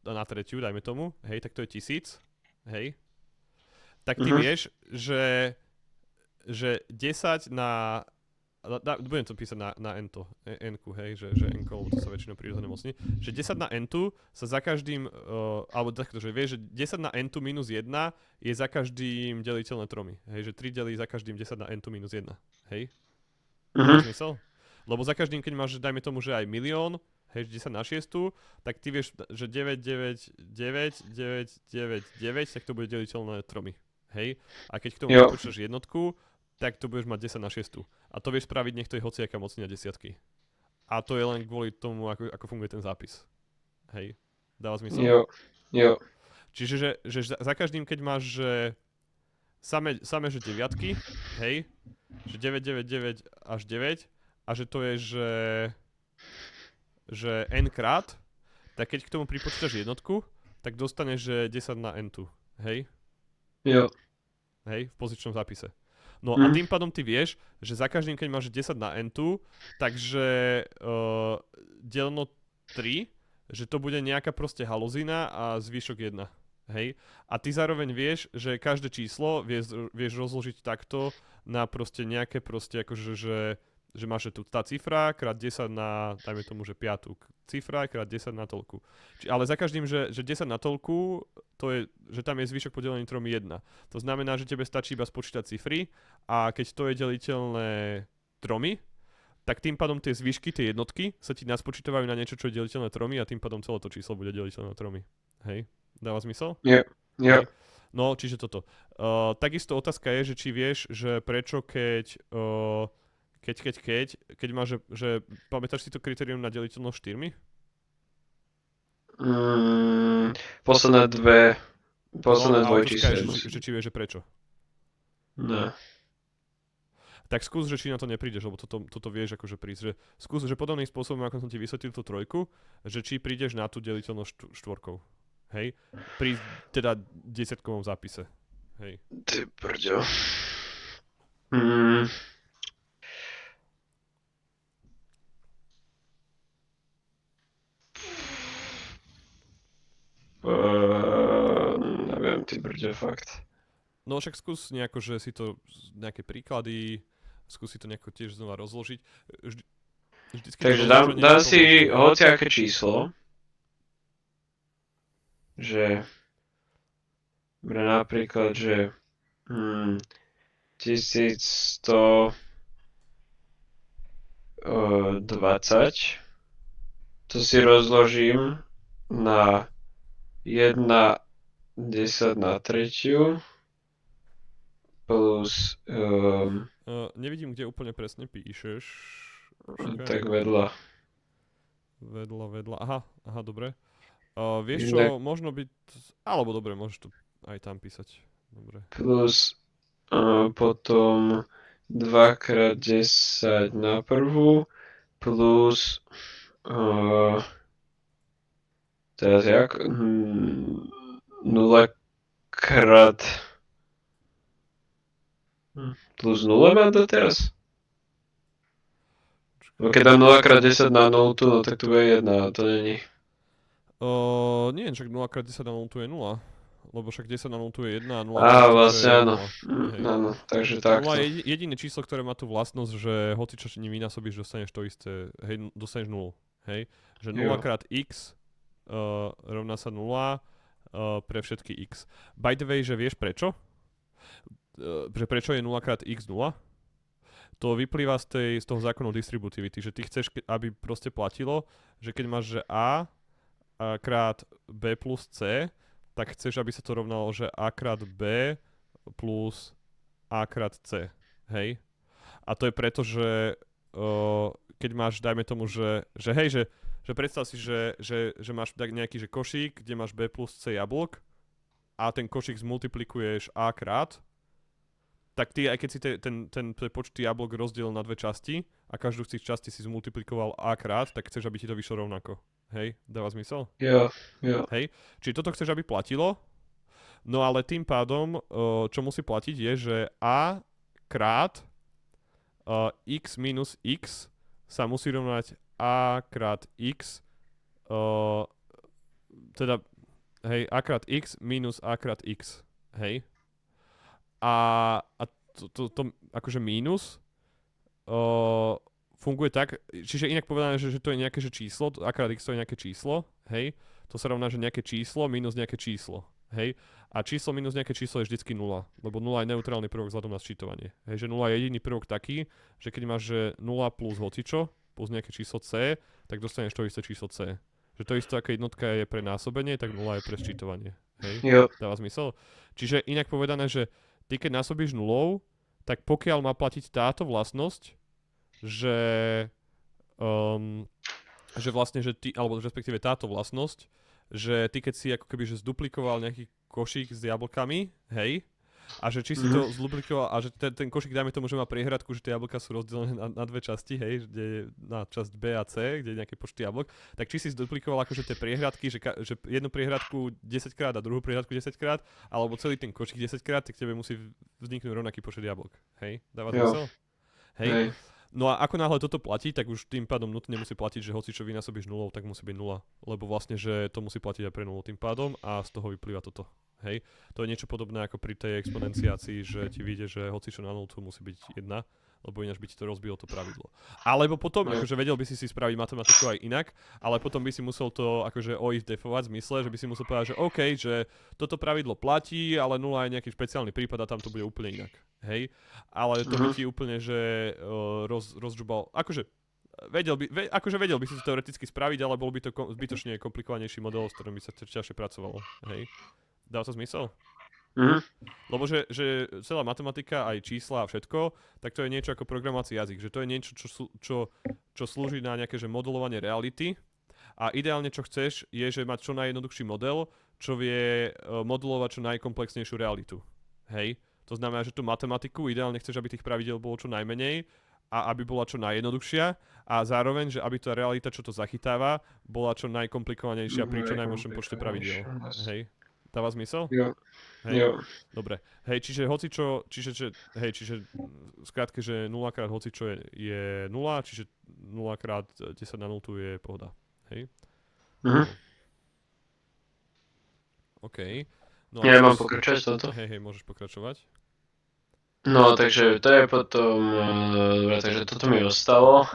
na tretiu, dajme tomu, hej, tak to je 1000, hej, tak ty vieš, že 10 na budem to písať na n-ku, hej, že n-ko, lebo to sa väčšinou prírodzené mocní, že 10 na n-tu sa za každým, alebo takto, že vieš, že 10 na n-tu minus 1 je za každým deliteľné 3, hej, že 3 delí za každým 10 na n-tu minus 1, hej? Zmysel? Lebo za každým, keď máš, dajme tomu, že aj milión, hej, 10 na 6, tak ty vieš, že 9, 9, 9, 9, 9, 9, tak to bude deliteľné 3, hej? A keď k tomu počítaš jednotku, tak to budeš mať 10 na 6. A to vieš spraviť, nech to je hociaká mocnina desiatky. A to je len kvôli tomu, ako funguje ten zápis. Hej, dáva zmysel? Jo. Čiže že za každým, keď máš, že samé že deviatky, hej, že 9, 9, 9 až 9 a že to je, že n krát, tak keď k tomu pripočítaš jednotku, tak dostaneš, že 10 na n2, hej? Jo. Hej, v pozičnom zápise. No a Mhm. tým pádom ty vieš, že za každým, keď máš 10 na n2, takže deleno 3, že to bude nejaká proste haluzina a zvyšok 1. Hej? A ty zároveň vieš, že každé číslo vieš rozložiť takto na proste nejaké proste akože, že máš tu tá cifra krát 10 na, dajme tomu, že 5. Cifra krát 10 na toľku. Ale za každým, že 10 na toľku, to je, že tam je zvyšok podelený 3 1. To znamená, že tebe stačí iba spočítať cifry a keď to je deliteľné 3, tak tým pádom tie zvyšky, tie jednotky sa ti naspočítavajú na niečo, čo je deliteľné 3 a tým pádom celé to číslo bude deliteľné 3. Hej? Dáva zmysel? Jo. Hej. No, čiže toto. Takisto otázka je, že či vieš, že prečo keď máš, že pamätáš si to kritérium na deliteľnosť 4? Posledné No, ale dvojčísla. počkaj, že či vieš, že prečo. Ne. Tak skús, že či na to neprídeš, lebo toto vieš akože prísť. Že skús, že podobným spôsobom, ako som ti vysvetlil tú trojku, že či prídeš na tú deliteľnosť štvorkou. Hej? Pri teda desiatkovom zápise. Hej. Ty brďo. Neviem, ty brďo, fakt. No však skús nejako, že si to nejaké príklady, skús si to nejako tiež znova rozložiť. Vždycky Takže to dám rozloženie si pomôže. hociaké číslo, že napríklad, že 1120, to si rozložím na 1 10 na tretiu plus Nevidím, kde úplne presne píšeš. Počkaj. tak vedľa. Vedľa. Aha, dobre. Vieš Inak- čo, možno byť... Alebo dobre, môžeš to aj tam písať. Dobre. Plus potom 2x10 na prvú plus teraz jak? 0 krát plus 0 mám to teraz? No keď dám 0 krát 10 na 0, no tak to bude 1, a to není. Nie, však 0x10 na 0 tu je 0. Lebo však 10 na 0 tu je 1 a 0 Vlastne je áno. 0. Hej. Áno, takže takto. 0 je jediné číslo, ktoré má tú vlastnosť, že hoci čo ním vynásobíš, dostaneš to isté. Hej, dostaneš 0. Hej? Že 0 Jo. krát x rovná sa 0 pre všetky x. By the way, že vieš prečo? Že prečo je 0 krát x 0? To vyplýva z toho zákonu distributivity, že ty chceš, aby proste platilo, že keď máš, že a krát b plus c, tak chceš, aby sa to rovnalo, že a krát b plus a krát c. Hej? A to je preto, že keď máš, dajme tomu, že predstav si, že máš nejaký že košík, kde máš b plus c jablok a ten košík zmultiplikuješ a krát, tak ty, aj keď si ten počty jablok rozdielil na dve časti a každú z tých častí si zmultiplikoval a krát, tak chceš, aby ti to vyšlo rovnako. Hej? Dáva zmysel? Jo. Hej? Čiže toto chceš, aby platilo, no ale tým pádom, čo musí platiť je, že a krát x minus x sa musí rovnať a krát x, teda, hej, a krát x minus a krát x. Hej? A to akože mínus funguje tak, čiže inak povedané, že to je nejaké že číslo, a krát x to je nejaké číslo, hej, to sa rovná, že nejaké číslo minus nejaké číslo, hej, a číslo minus nejaké číslo je vždycky 0, lebo 0 je neutrálny prvok vzhľadom na sčítovanie, hej, že 0 je jediný prvok taký, že keď máš že 0 plus hocičo, plus nejaké číslo c, tak dostaneš to isté číslo c. Že to isté, ako jednotka je pre násobenie, tak 0 je pre sčítovanie, hej, Jo. dáva zmysel? Čiže inak povedané, že ty keď násobíš nulou, tak pokiaľ má platiť táto vlastnosť, že že vlastne, že ty, alebo respektíve táto vlastnosť, že ty keď si ako keby že zduplikoval nejaký košík s jablkami, hej, a že či si to zduplikoval, a že ten košík, dajme tomu, že má priehradku, že tie jablka sú rozdelené na dve časti, hej, kde je na časť B a C, kde je nejaké počty jablok, tak či si zduplikoval akože tie priehradky, že jednu priehradku 10 krát a druhú priehradku 10 krát, alebo celý ten košík 10 krát, tak tebe musí vzniknúť rovnaký počet jablok, hej, dáva zmysel? Hej. No a ako náhle toto platí, tak už tým pádom nutne musí platiť, že hoci čo vynásobíš nulou, tak musí byť nula. Lebo vlastne, že to musí platiť aj pre nulu tým pádom a z toho vyplýva toto. Hej. To je niečo podobné ako pri tej exponenciácii, že ti vyjde, že hoci čo na nultu musí byť 1, lebo ináč by ti to rozbilo to pravidlo. Alebo potom, akože vedel by si spraviť matematiku aj inak, ale potom by si musel to akože if defovať v zmysle, že by si musel povedať, že OK, že toto pravidlo platí, ale nula je nejaký špeciálny prípad a tam to bude úplne inak. Hej? Ale to by ti úplne, že rozžubal, akože vedel by si to teoreticky spraviť, ale bol by to zbytočne komplikovanejší model, s ktorým by sa ťažšie pracovalo. Hej? Dá to zmysel? Lebo že celá matematika, aj čísla a všetko, tak to je niečo ako programovací jazyk. Že to je niečo, čo slúži na nejaké že modelovanie reality. A ideálne, čo chceš, je, že mať čo najjednoduchší model, čo vie modelovať čo najkomplexnejšiu realitu. Hej? To znamená, že tú matematiku ideálne chceš, aby tých pravidel bolo čo najmenej a aby bola čo najjednoduchšia a zároveň, že aby tá realita, čo to zachytáva, bola čo najkomplikovanejšia pri čo najmenšom počte pravidel. Hej? Dáva zmysel? Jo. Hej? Jo. Dobre. Hej, čiže hocičo, čiže skrátke, že 0 krát hocičo je 0, čiže 0 krát 10 na 0 je pohoda. Hej? OK. No, Ja mám pokračovať toto? Hej, môžeš pokračovať. No, takže to je potom... Dobre, takže toto mi ostalo.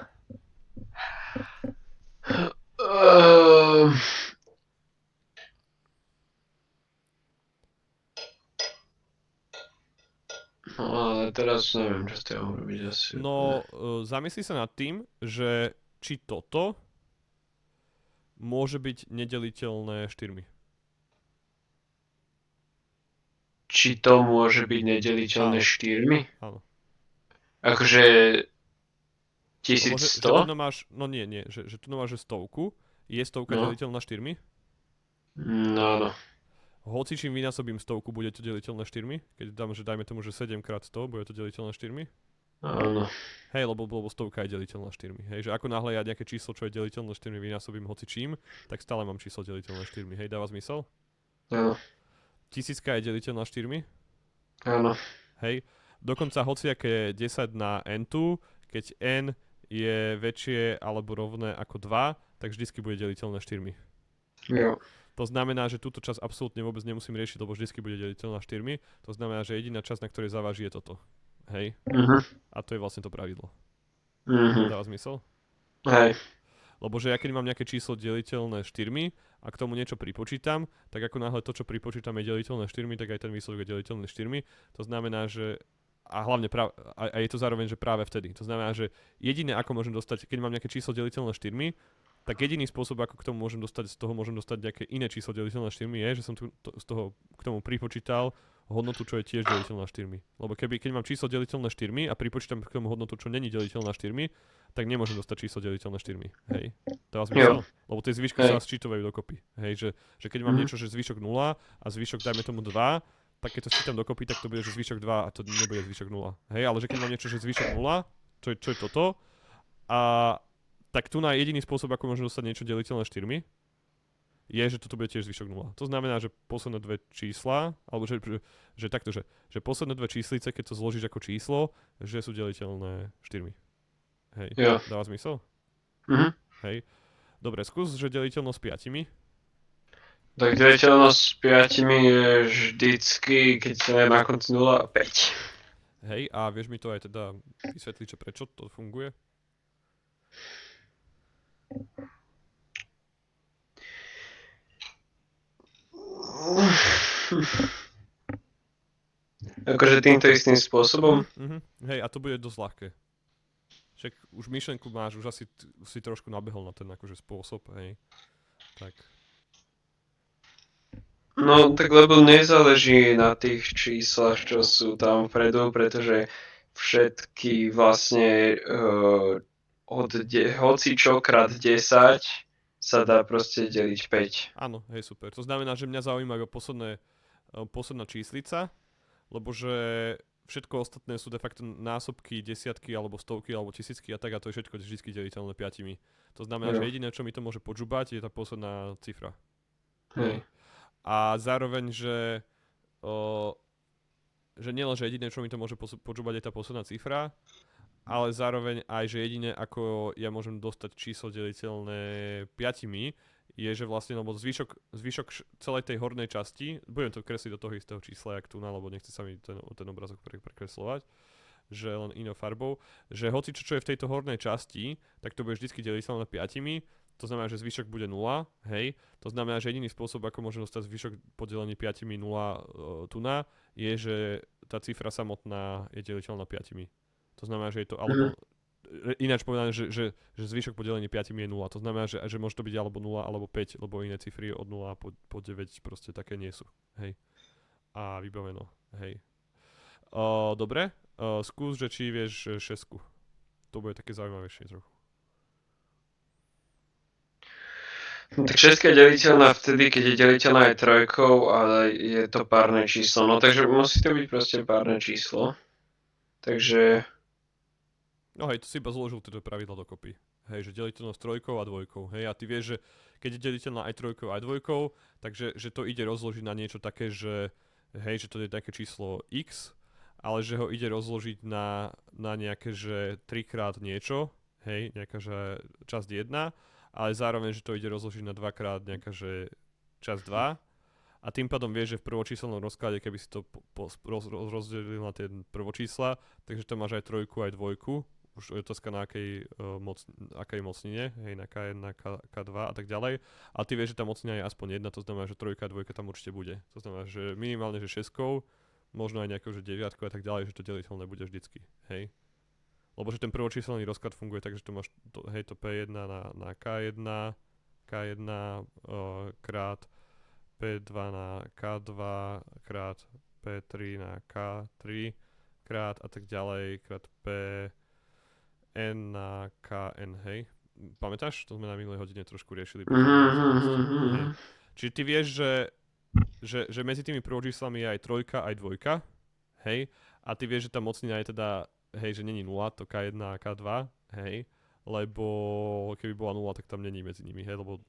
No ale teraz neviem, čo s tým mám robiť asi. No, zamysli sa nad tým, že či toto môže byť nedeliteľné 4. Či to môže byť nedeliteľné 4? Áno. Akože... Lebo 1100? že tu máš, no nie, že tu máš že 100, je 100 deliteľná 4? No, áno. Hoci čím vynásobím 100, bude to deliteľné 4? Keď dám, že dajme tomu, že 7 krát 100, bude to deliteľné 4? Áno. Hej, lebo 100 je deliteľná 4. Hej, že ako náhle ja nejaké číslo, čo je deliteľné 4, vynásobím hoci čím, tak stále mám číslo deliteľné 4. Hej, dáva zmysel? Áno. 1000 je deliteľná 4? Áno. Hej, dokonca hociaké 10 na n2, keď n je väčšie alebo rovné ako 2, tak vždycky bude deliteľné 4. Jo. To znamená, že túto časť absolútne vôbec nemusím riešiť, lebo vždycky bude deliteľná 4. To znamená, že jediná časť, na ktorej zaváži, je toto. Hej? A to je vlastne to pravidlo. Dáva zmysel? Hej. Lebo že ja keď mám nejaké číslo deliteľné 4 a k tomu niečo pripočítam, tak ako náhle to, čo pripočítam, je deliteľné 4, tak aj ten výsledok je deliteľný 4. To znamená, že a hlavne a je to zároveň, že práve vtedy. To znamená, že jediné, ako môžem dostať, keď mám nejaké číslo deliteľné 4, tak jediný spôsob, ako k tomu môžem dostať, z toho môžem dostať nejaké iné číslo deliteľné 4, je, že som z toho k tomu pripočítal hodnotu, čo je tiež deliteľná 4. Lebo keď mám číslo deliteľné 4 a pripočítam k tomu hodnotu, čo není deliteľná 4, tak nemôžem dostať číslo deliteľné 4. Hej. Dáva zmysel? Lebo tie zvyšky sa sčítovajú dokopy. Hej, že keď mám niečo, že zvyšok 0 a zvyšok dajme tomu 2, tak keď to sčítam dokopy, tak to bude, že zvyšok 2 a to nebude zvyšok 0. Hej, ale že keď mám niečo, že zvyšok 0, čo je toto, a tak tu na jediný spôsob, ako môžem dostať niečo deliteľné 4, je, že toto bude tiež zvyšok 0. To znamená, že posledné dve čísla, alebo že takto, že posledné dve číslice, keď to zložíš ako číslo, že sú deliteľné 4. Hej, dáva zmysel? Hej. Dobre, skús, že deliteľnosť 5. Tak deliteľnosť s 5 je vždycky, keď je na konci 0 a 5. Hej, a vieš mi to aj teda vysvetliť, že prečo to funguje? Akože týmto istým spôsobom? Hej, a to bude dosť ľahké. Však už myšlenku máš, už asi si trošku nabehol na ten akože spôsob, hej. Tak. No, tak lebo nezáleží na tých číslach, čo sú tam vpredu, pretože všetky vlastne hoci čo krát 10 sa dá proste deliť 5. Áno, hej, super. To znamená, že mňa zaujíma iba posledná číslica, lebo že všetko ostatné sú de facto násobky, desiatky, alebo stovky, alebo tisícky a tak a to je všetko vždy deliteľné 5. To znamená, že Jo. jediné, čo mi to môže podžubať, je tá posledná cifra. Hej. A zároveň, o, že nielen, že jediné, čo mi to môže podžubať, je tá posledná cifra, ale zároveň aj, že jediné, ako ja môžem dostať číslo deliteľné 5, je, že vlastne, lebo zvyšok celej tej hornej časti, budem to kresliť do toho istého čísla, jak tu na, lebo nechce sa mi ten obrazok prekreslovať, že len inou farbou, že hoci čo je v tejto hornej časti, tak to bude vždy deliteľné 5, to znamená, že zvyšok bude 0, hej, to znamená, že jediný spôsob, ako môžem dostať zvyšok podelený 5 0 tu na, je, že tá cifra samotná je deliteľná 5. To znamená, že je to alebo ináč povedané, že zvyšok podelený 5 je 0. To znamená, že môže to byť alebo 0 alebo 5, lebo iné cifry od 0 po 9 proste také nie sú. Hej. A vybaveno. Hej. Dobre. Skús, že či vieš šesku. To bude také zaujímavejšie trochu. No, tak 6 je deliteľná vtedy, keď je deliteľná aj trojkou, ale je to párne číslo. No takže musí to byť proste párne číslo. Takže... No hej, to si iba zložil tieto pravidla dokopy. Hej, že deliteľnosť trojkou a dvojkou. Hej, a ty vieš, že keď je deliteľná aj trojkou aj dvojkou, takže že to ide rozložiť na niečo také, že hej, že to je také číslo x, ale že ho ide rozložiť na nejaké, že 3 krát niečo, hej, nejaká, že časť 1, ale zároveň, že to ide rozložiť na 2 krát nejaká, že časť 2. A tým pádom vieš, že v prvočíselnom rozklade, keby si to rozdelil na tie prvočísla, takže tam máš aj trojku, aj dvojku. Už je otázka na akej mocnine, hej, na K1, na K2 a tak ďalej. A ty vieš, že tá mocnina je aspoň jedna, to znamená, že trojka a dvojka tam určite bude. To znamená, že minimálne, že šeskou, možno aj nejakou, že deviatkou a tak ďalej, že to deliteľné bude vždycky, hej. Lebo že ten prvočíselný rozklad funguje tak, že to máš hej, to P1 na K1, K1 krát P2 na K2 krát P3 na K3 krát a tak ďalej krát N na KN, hej? Pamätáš? To sme na minulej hodine trošku riešili. Hej. Čiže ty vieš, že medzi tými prvočíslami je aj trojka, aj dvojka, hej? A ty vieš, že tá mocnina je teda, hej, že není 0, to K1 a K2, hej? Lebo keby bola 0, tak tam není medzi nimi, hej? Lebo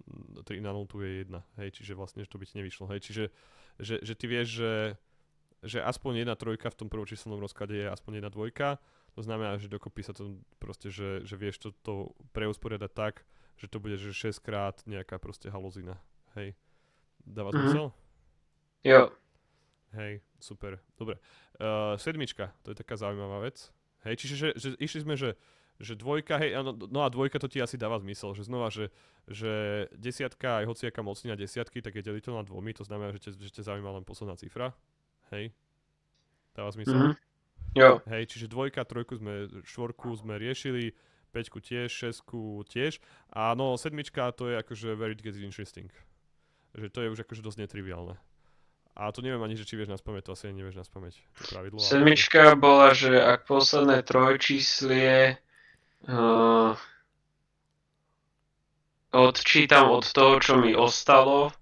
3 na 0 je 1, hej? Čiže vlastne, že to by ti nevyšlo, hej? Čiže že ty vieš, že aspoň jedna trojka v tom prvočíselnom rozklade je aspoň jedna dvojka. To znamená, že dokopy sa to proste, že vieš to preusporiadať tak, že to bude že 6 krát nejaká proste haluzina. Hej. Dáva zmysel? Jo. Hej, super. Dobre. Sedmička, to je taká zaujímavá vec. Hej, čiže že išli sme, že dvojka, hej, no a dvojka to ti asi dáva zmysel, že znova, že desiatka, aj hociaká mocnina desiatky, tak je deliteľná dvomi, to znamená, že ťa zaujíma len posledná cifra. Hej. Dáva zmysel? Jo. Hej, čiže dvojka, trojku štvorku sme riešili, peťku tiež, šesku tiež. A no, sedmička to je akože very gets interesting. Že to je už akože dosť netriviálne. A to neviem ani, že či vieš naspamäť, to asi ani nevieš naspamäť. To pravidlo. Sedmička bola, že ak posledné trojčíslie odčítam od toho, čo mi ostalo,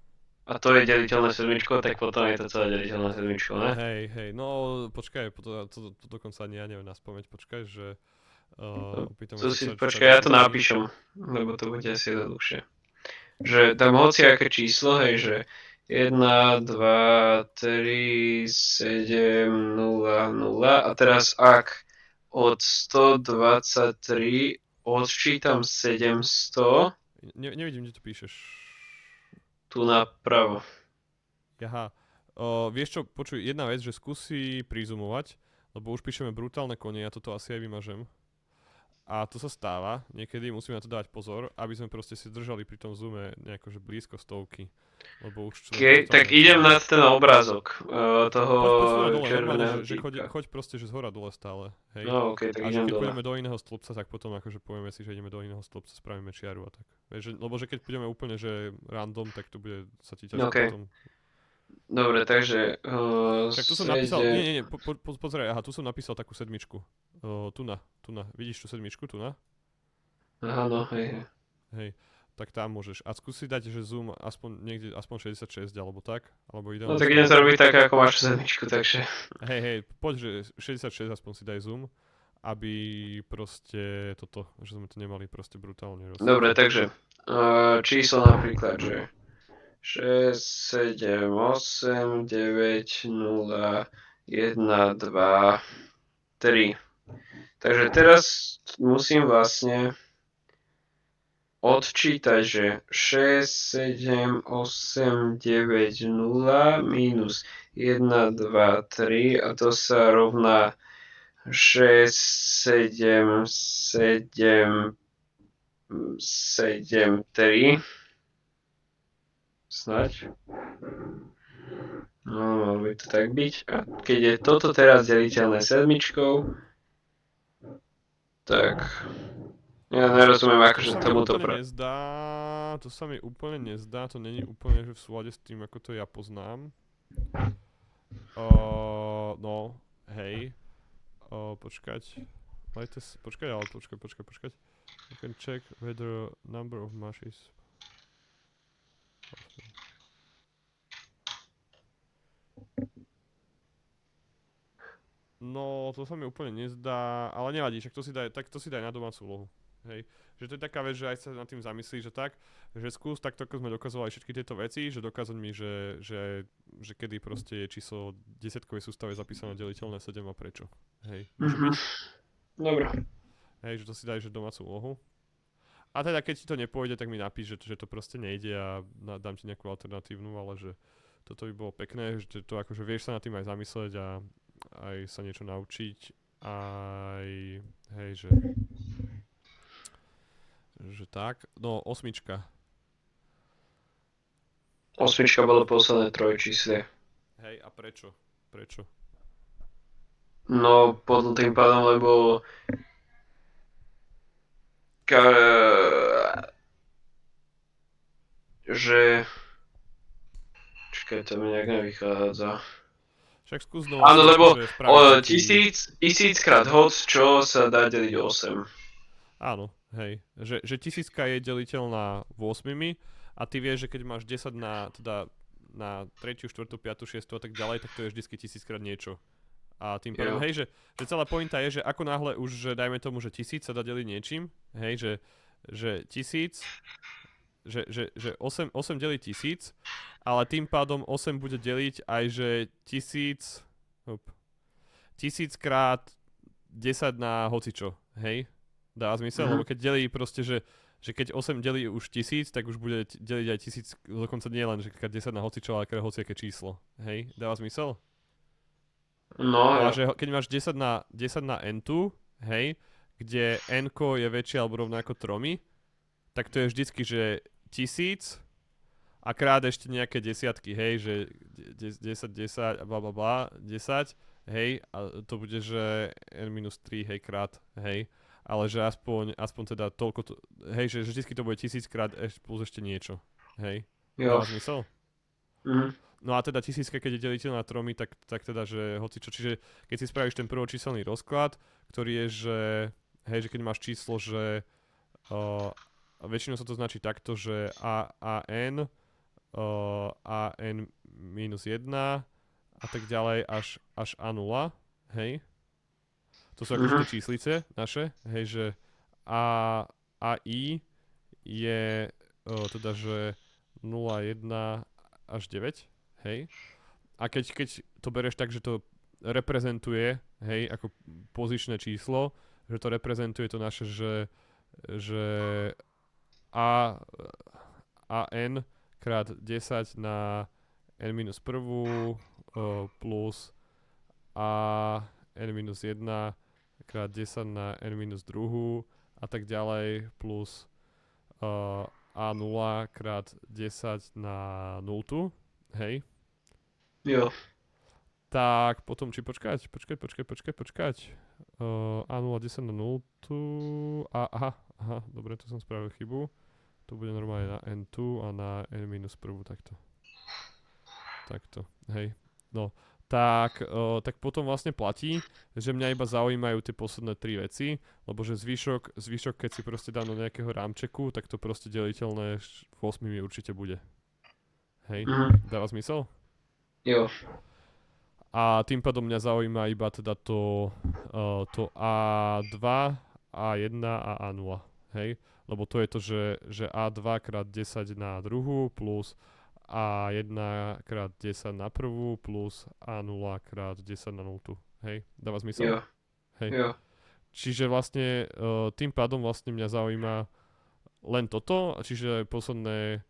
a to je deliteľné sedmičkou, tak potom je to celé deliteľné sedmičkou, ne? Hej, no počkaj, to dokonca ani ja neviem naspamäť, počkaj, že opýtame sa, počkaj, ja to napíšem, lebo to bude asi jednoduchšie. Že tam hociaké číslo, hej, že 1, 2, 3, 7, 0, 0 a teraz ak od 123 odčítam 700, nevidím, kde to píšeš. Tu napravo. Aha. Vieš čo, počuj, jedna vec, že skúsi prizumovať, lebo už píšeme brutálne kone, ja toto asi aj vymažem. A to sa stáva, niekedy musíme na to dávať pozor, aby sme proste si držali pri tom zoome nejako, že blízko stovky. Lebo už tak idem na ten obrázok toho červeného týpka. Choď proste, že zhora dole stále. Hej. No tak a idem keď dole. pôjdeme do iného stĺpca, tak potom akože povieme si, že ideme do iného stĺpca, spravíme čiaru a tak. Vieš, lebo že keď pôjdeme úplne, že random, tak to bude sa ti ťažko potom. Dobre, takže... Tak tu som napísal, nie, pozeraj, aha, tu som napísal takú sedmičku. Tu na, vidíš tú sedmičku, tu na? Áno, hej. Hej, tak tam môžeš. A skúsi dať, že zoom aspoň niekde, aspoň 66 alebo tak, alebo No ideálne tak idem 100. to robiť tak, ako máš sedmičku, takže... Hej, poď, že 66 aspoň si daj zoom, aby proste toto, že sme to nemali proste brutálne Dobre, rozsvietenie. takže číslo napríklad, že 6, 7, 8, 9, 0, 1, 2, 3. Takže teraz musím vlastne odčítať, že 6, 7, 8, 9, 0 minus 1, 2, 3 a to sa rovná 6, 7, 7, 7, 3. Snaď. No, malo by to tak byť. A keď je toto teraz deliteľné sedmičkou, tak ja nerozumiem To akože sa mi tomuto úplne nezdá, to sa mi úplne nezdá, to není úplne že v súlade s tým, ako to ja poznám. No, hej, počkať, počkať, ale počkať. You can check whether number of mashes. No, to sa mi úplne nezdá, ale nevadí, však to si daj na domácu úlohu. Hej. Že to je taká vec, že aj sa nad tým zamyslí, že tak, že skús takto, ako sme dokazovali všetky tieto veci, že dokázať mi, že kedy proste je číslo desiatkovej sústave zapísané deliteľné 7 a prečo. Hej, môže byť? Dobre. Hej, že to si daj, že domácu úlohu. A teda keď ti to nepôjde, tak mi napíš, že to proste nejde a dám ti nejakú alternatívnu, ale že toto by bolo pekné, že to akože vieš sa nad tým aj zamyslieť a aj sa niečo naučiť, aj hej, že tak. No, osmička. Osmička bolo posledné trojčíslie. Hej, a prečo? Prečo? No, pod tým pádom, lebo že... Čakaj, to mi nejak nevychádza. Však skús znova Áno, si lebo akože spraviť taký... tisíckrát hoc, čo sa dá deliť 8. Áno, hej. Že tisícka je deliteľná 8 a ty vieš, že keď máš 10 na 3, 4, 5, 6 a tak ďalej, tak to je vždycky tisíckrát niečo. A tým pádom, Jo. hej, že celá pointa je, že ako náhle už, že dajme tomu, že 1000 sa dá deliť niečím, hej, že 1000, že 8 delí 1000, ale tým pádom 8 bude deliť aj, že 1000, 1000 krát 10 na hocičo, hej? Dáva zmysel, lebo keď delí proste, že keď 8 delí už 1000, tak už bude deliť aj 1000, dokonca nie len, že 10 na hocičo, ale hociaké číslo, hej? Dáva zmysel? No, No a jo. že keď máš 10 na n2, hej, kde n je väčšie alebo rovno ako 3, tak to je vždycky, že 1000 a krát ešte nejaké desiatky, hej, že 10, 10 a bla bla bla, 10, hej, a to bude, že n-3, hej, krát, hej, ale že aspoň teda toľko, hej, že vždycky to bude 1000 krát plus ešte niečo, hej, Jo. dáva zmysel? Mhm. No a teda tisícka, keď je deliteľná tromi, tak teda, že hocičo, čiže keď si spravíš ten prvočíselný rozklad, ktorý je, že, hej, že keď máš číslo, že väčšinou sa to značí takto, že a n minus 1 a tak ďalej až A0, hej. To sú akože tie číslice naše, hej, že A, AI je teda, že 0, 1 až 9, hej. A keď to bereš tak, že to reprezentuje, hej, ako pozičné číslo, že to reprezentuje to naše, že A, n krát 10 na n minus prvú plus a n minus 1 krát 10 na n minus druhú a tak ďalej plus a0 krát 10 na 0, hej. Jo. Tak potom či počkať. A0 10 na 0 aha, dobre, to som spravil chybu. To bude normálne na N2 a na N minus prvú takto. Takto, hej. No, tak potom vlastne platí, že mňa iba zaujímajú tie posledné 3 veci, lebo že zvyšok keď si proste dám do nejakého rámčeku, tak to proste deliteľné 8 určite bude. Hej, dáva zmysel? Jo. A tým pádom mňa zaujíma iba teda to A2, A1 a A0. Hej? Lebo to je to, že A2 krát 10 na druhú plus A1 krát 10 na prvú plus A0 krát 10 na nultu. Hej? Dáva zmysel? Jo. Hej. Jo. Čiže vlastne tým pádom vlastne mňa zaujíma len toto, čiže posledné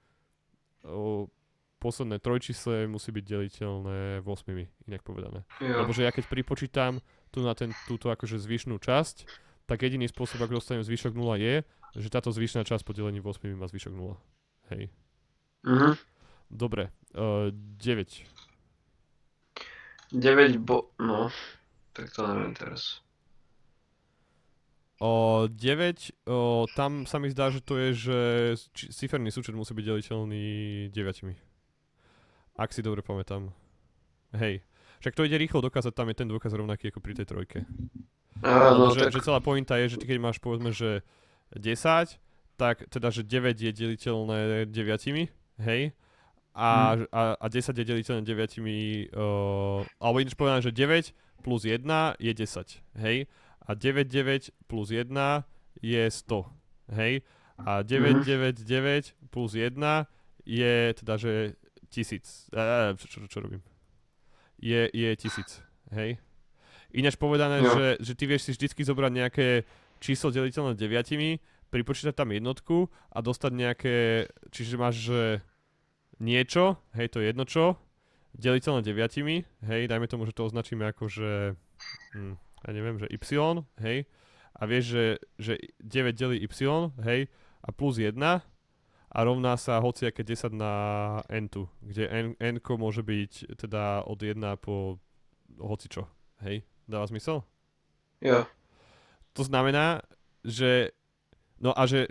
trojčísle musí byť deliteľné 8, inak povedané. Jo. Lebo že ja keď pripočítam tu na túto akože zvyšnú časť, tak jediný spôsob, ako dostanem zvyšok 0 je, že táto zvyšná časť podelení 8 má zvyšok 0. Hej. Dobre, 9. 9 no, tak to neviem teraz. 9, tam sa mi zdá, že to je, že ciferný súčet musí byť deliteľný 9. Ak si dobre pamätám. Hej. Však to ide rýchlo dokázať, tam je ten dôkaz rovnaký ako pri tej trojke. Áno, že celá pointa je, že ty keď máš povedzme, že 10, tak teda, že 9 je deliteľné 9, hej? A 10 je deliteľné 9, alebo ináč povedané, že 9 plus 1 je 10, hej? A 9 plus 1 je 100, hej? A 9 plus 1 je teda, že 1000. Čo robím? Je 1000, hej? Ináč povedané, že ty vieš si vždycky zobrať nejaké číslo deliteľné 9, pripočítať tam jednotku a dostať nejaké, čiže máš niečo, hej, to je jedno čo, deliteľné 9, hej, dajme tomu, že to označíme ako, že, ja neviem, že y, hej, a vieš, že 9 delí y, hej, a plus 1, a rovná sa hociaké 10 na n-tu, kde n môže byť teda od 1 po hocičo, hej? Dáva zmysel? Jo. To znamená, že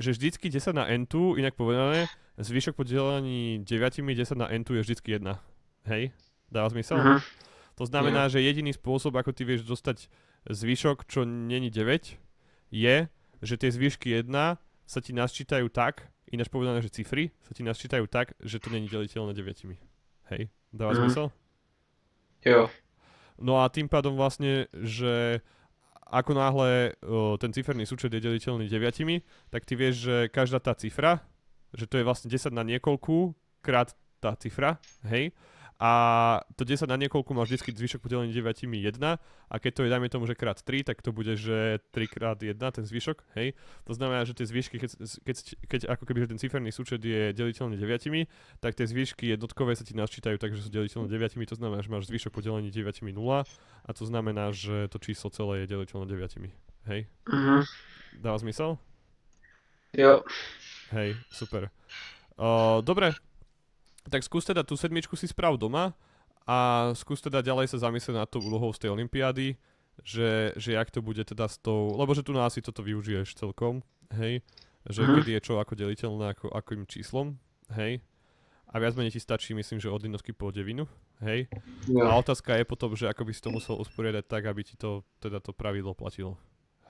vždycky 10 na n-tu, inak povedané, zvyšok po delení 9, 10 na n-tu je vždycky 1, hej? Dáva zmysel? To znamená, že jediný spôsob, ako ty vieš dostať zvyšok, čo není 9, je, že tie zvyšky 1 sa ti nasčítajú tak, ináč povedané, že cifry sa ti nasčítajú tak, že to není deliteľné 9. Hej? Dáva zmysel? Jo. No a tým pádom vlastne, že ako náhle ten ciferný súčet je deliteľný 9, tak ty vieš, že každá tá cifra, že to je vlastne 10 na niekoľku krát tá cifra, hej? A to 10 na niekoľku má vždycky zvyšok podelený 9 1, a keď to je, dajme tomu, že krát 3, tak to bude, že 3 krát 1, ten zvyšok, hej. To znamená, že tie zvyšky, keď ako keby ten ciferný súčet je deliteľný 9, tak tie zvyšky jednotkové sa ti nasčítajú tak, že sú deliteľné 9, to znamená, že máš zvyšok podelený 9 0, a to znamená, že to číslo celé je deliteľné 9, hej. Dáva zmysel? Jo. Hej, super. Dobre. Tak skús teda tú 7 si sprav doma a skús teda ďalej sa zamyslieť nad tou úlohou z tej olympiády, že jak to bude teda s tou, lebo že tu na asi toto využiješ celkom, hej, že kedy je čo ako deliteľné, akým číslom, hej, a viac menej ti stačí, myslím, že od jednotky po 9, hej, a otázka je potom, že ako by si to musel usporiadať tak, aby ti to, teda to pravidlo platilo,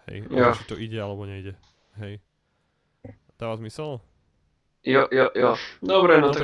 hej, či to ide alebo nejde, hej. Dáva zmysel? Jo. Dobre, no Dobre. tak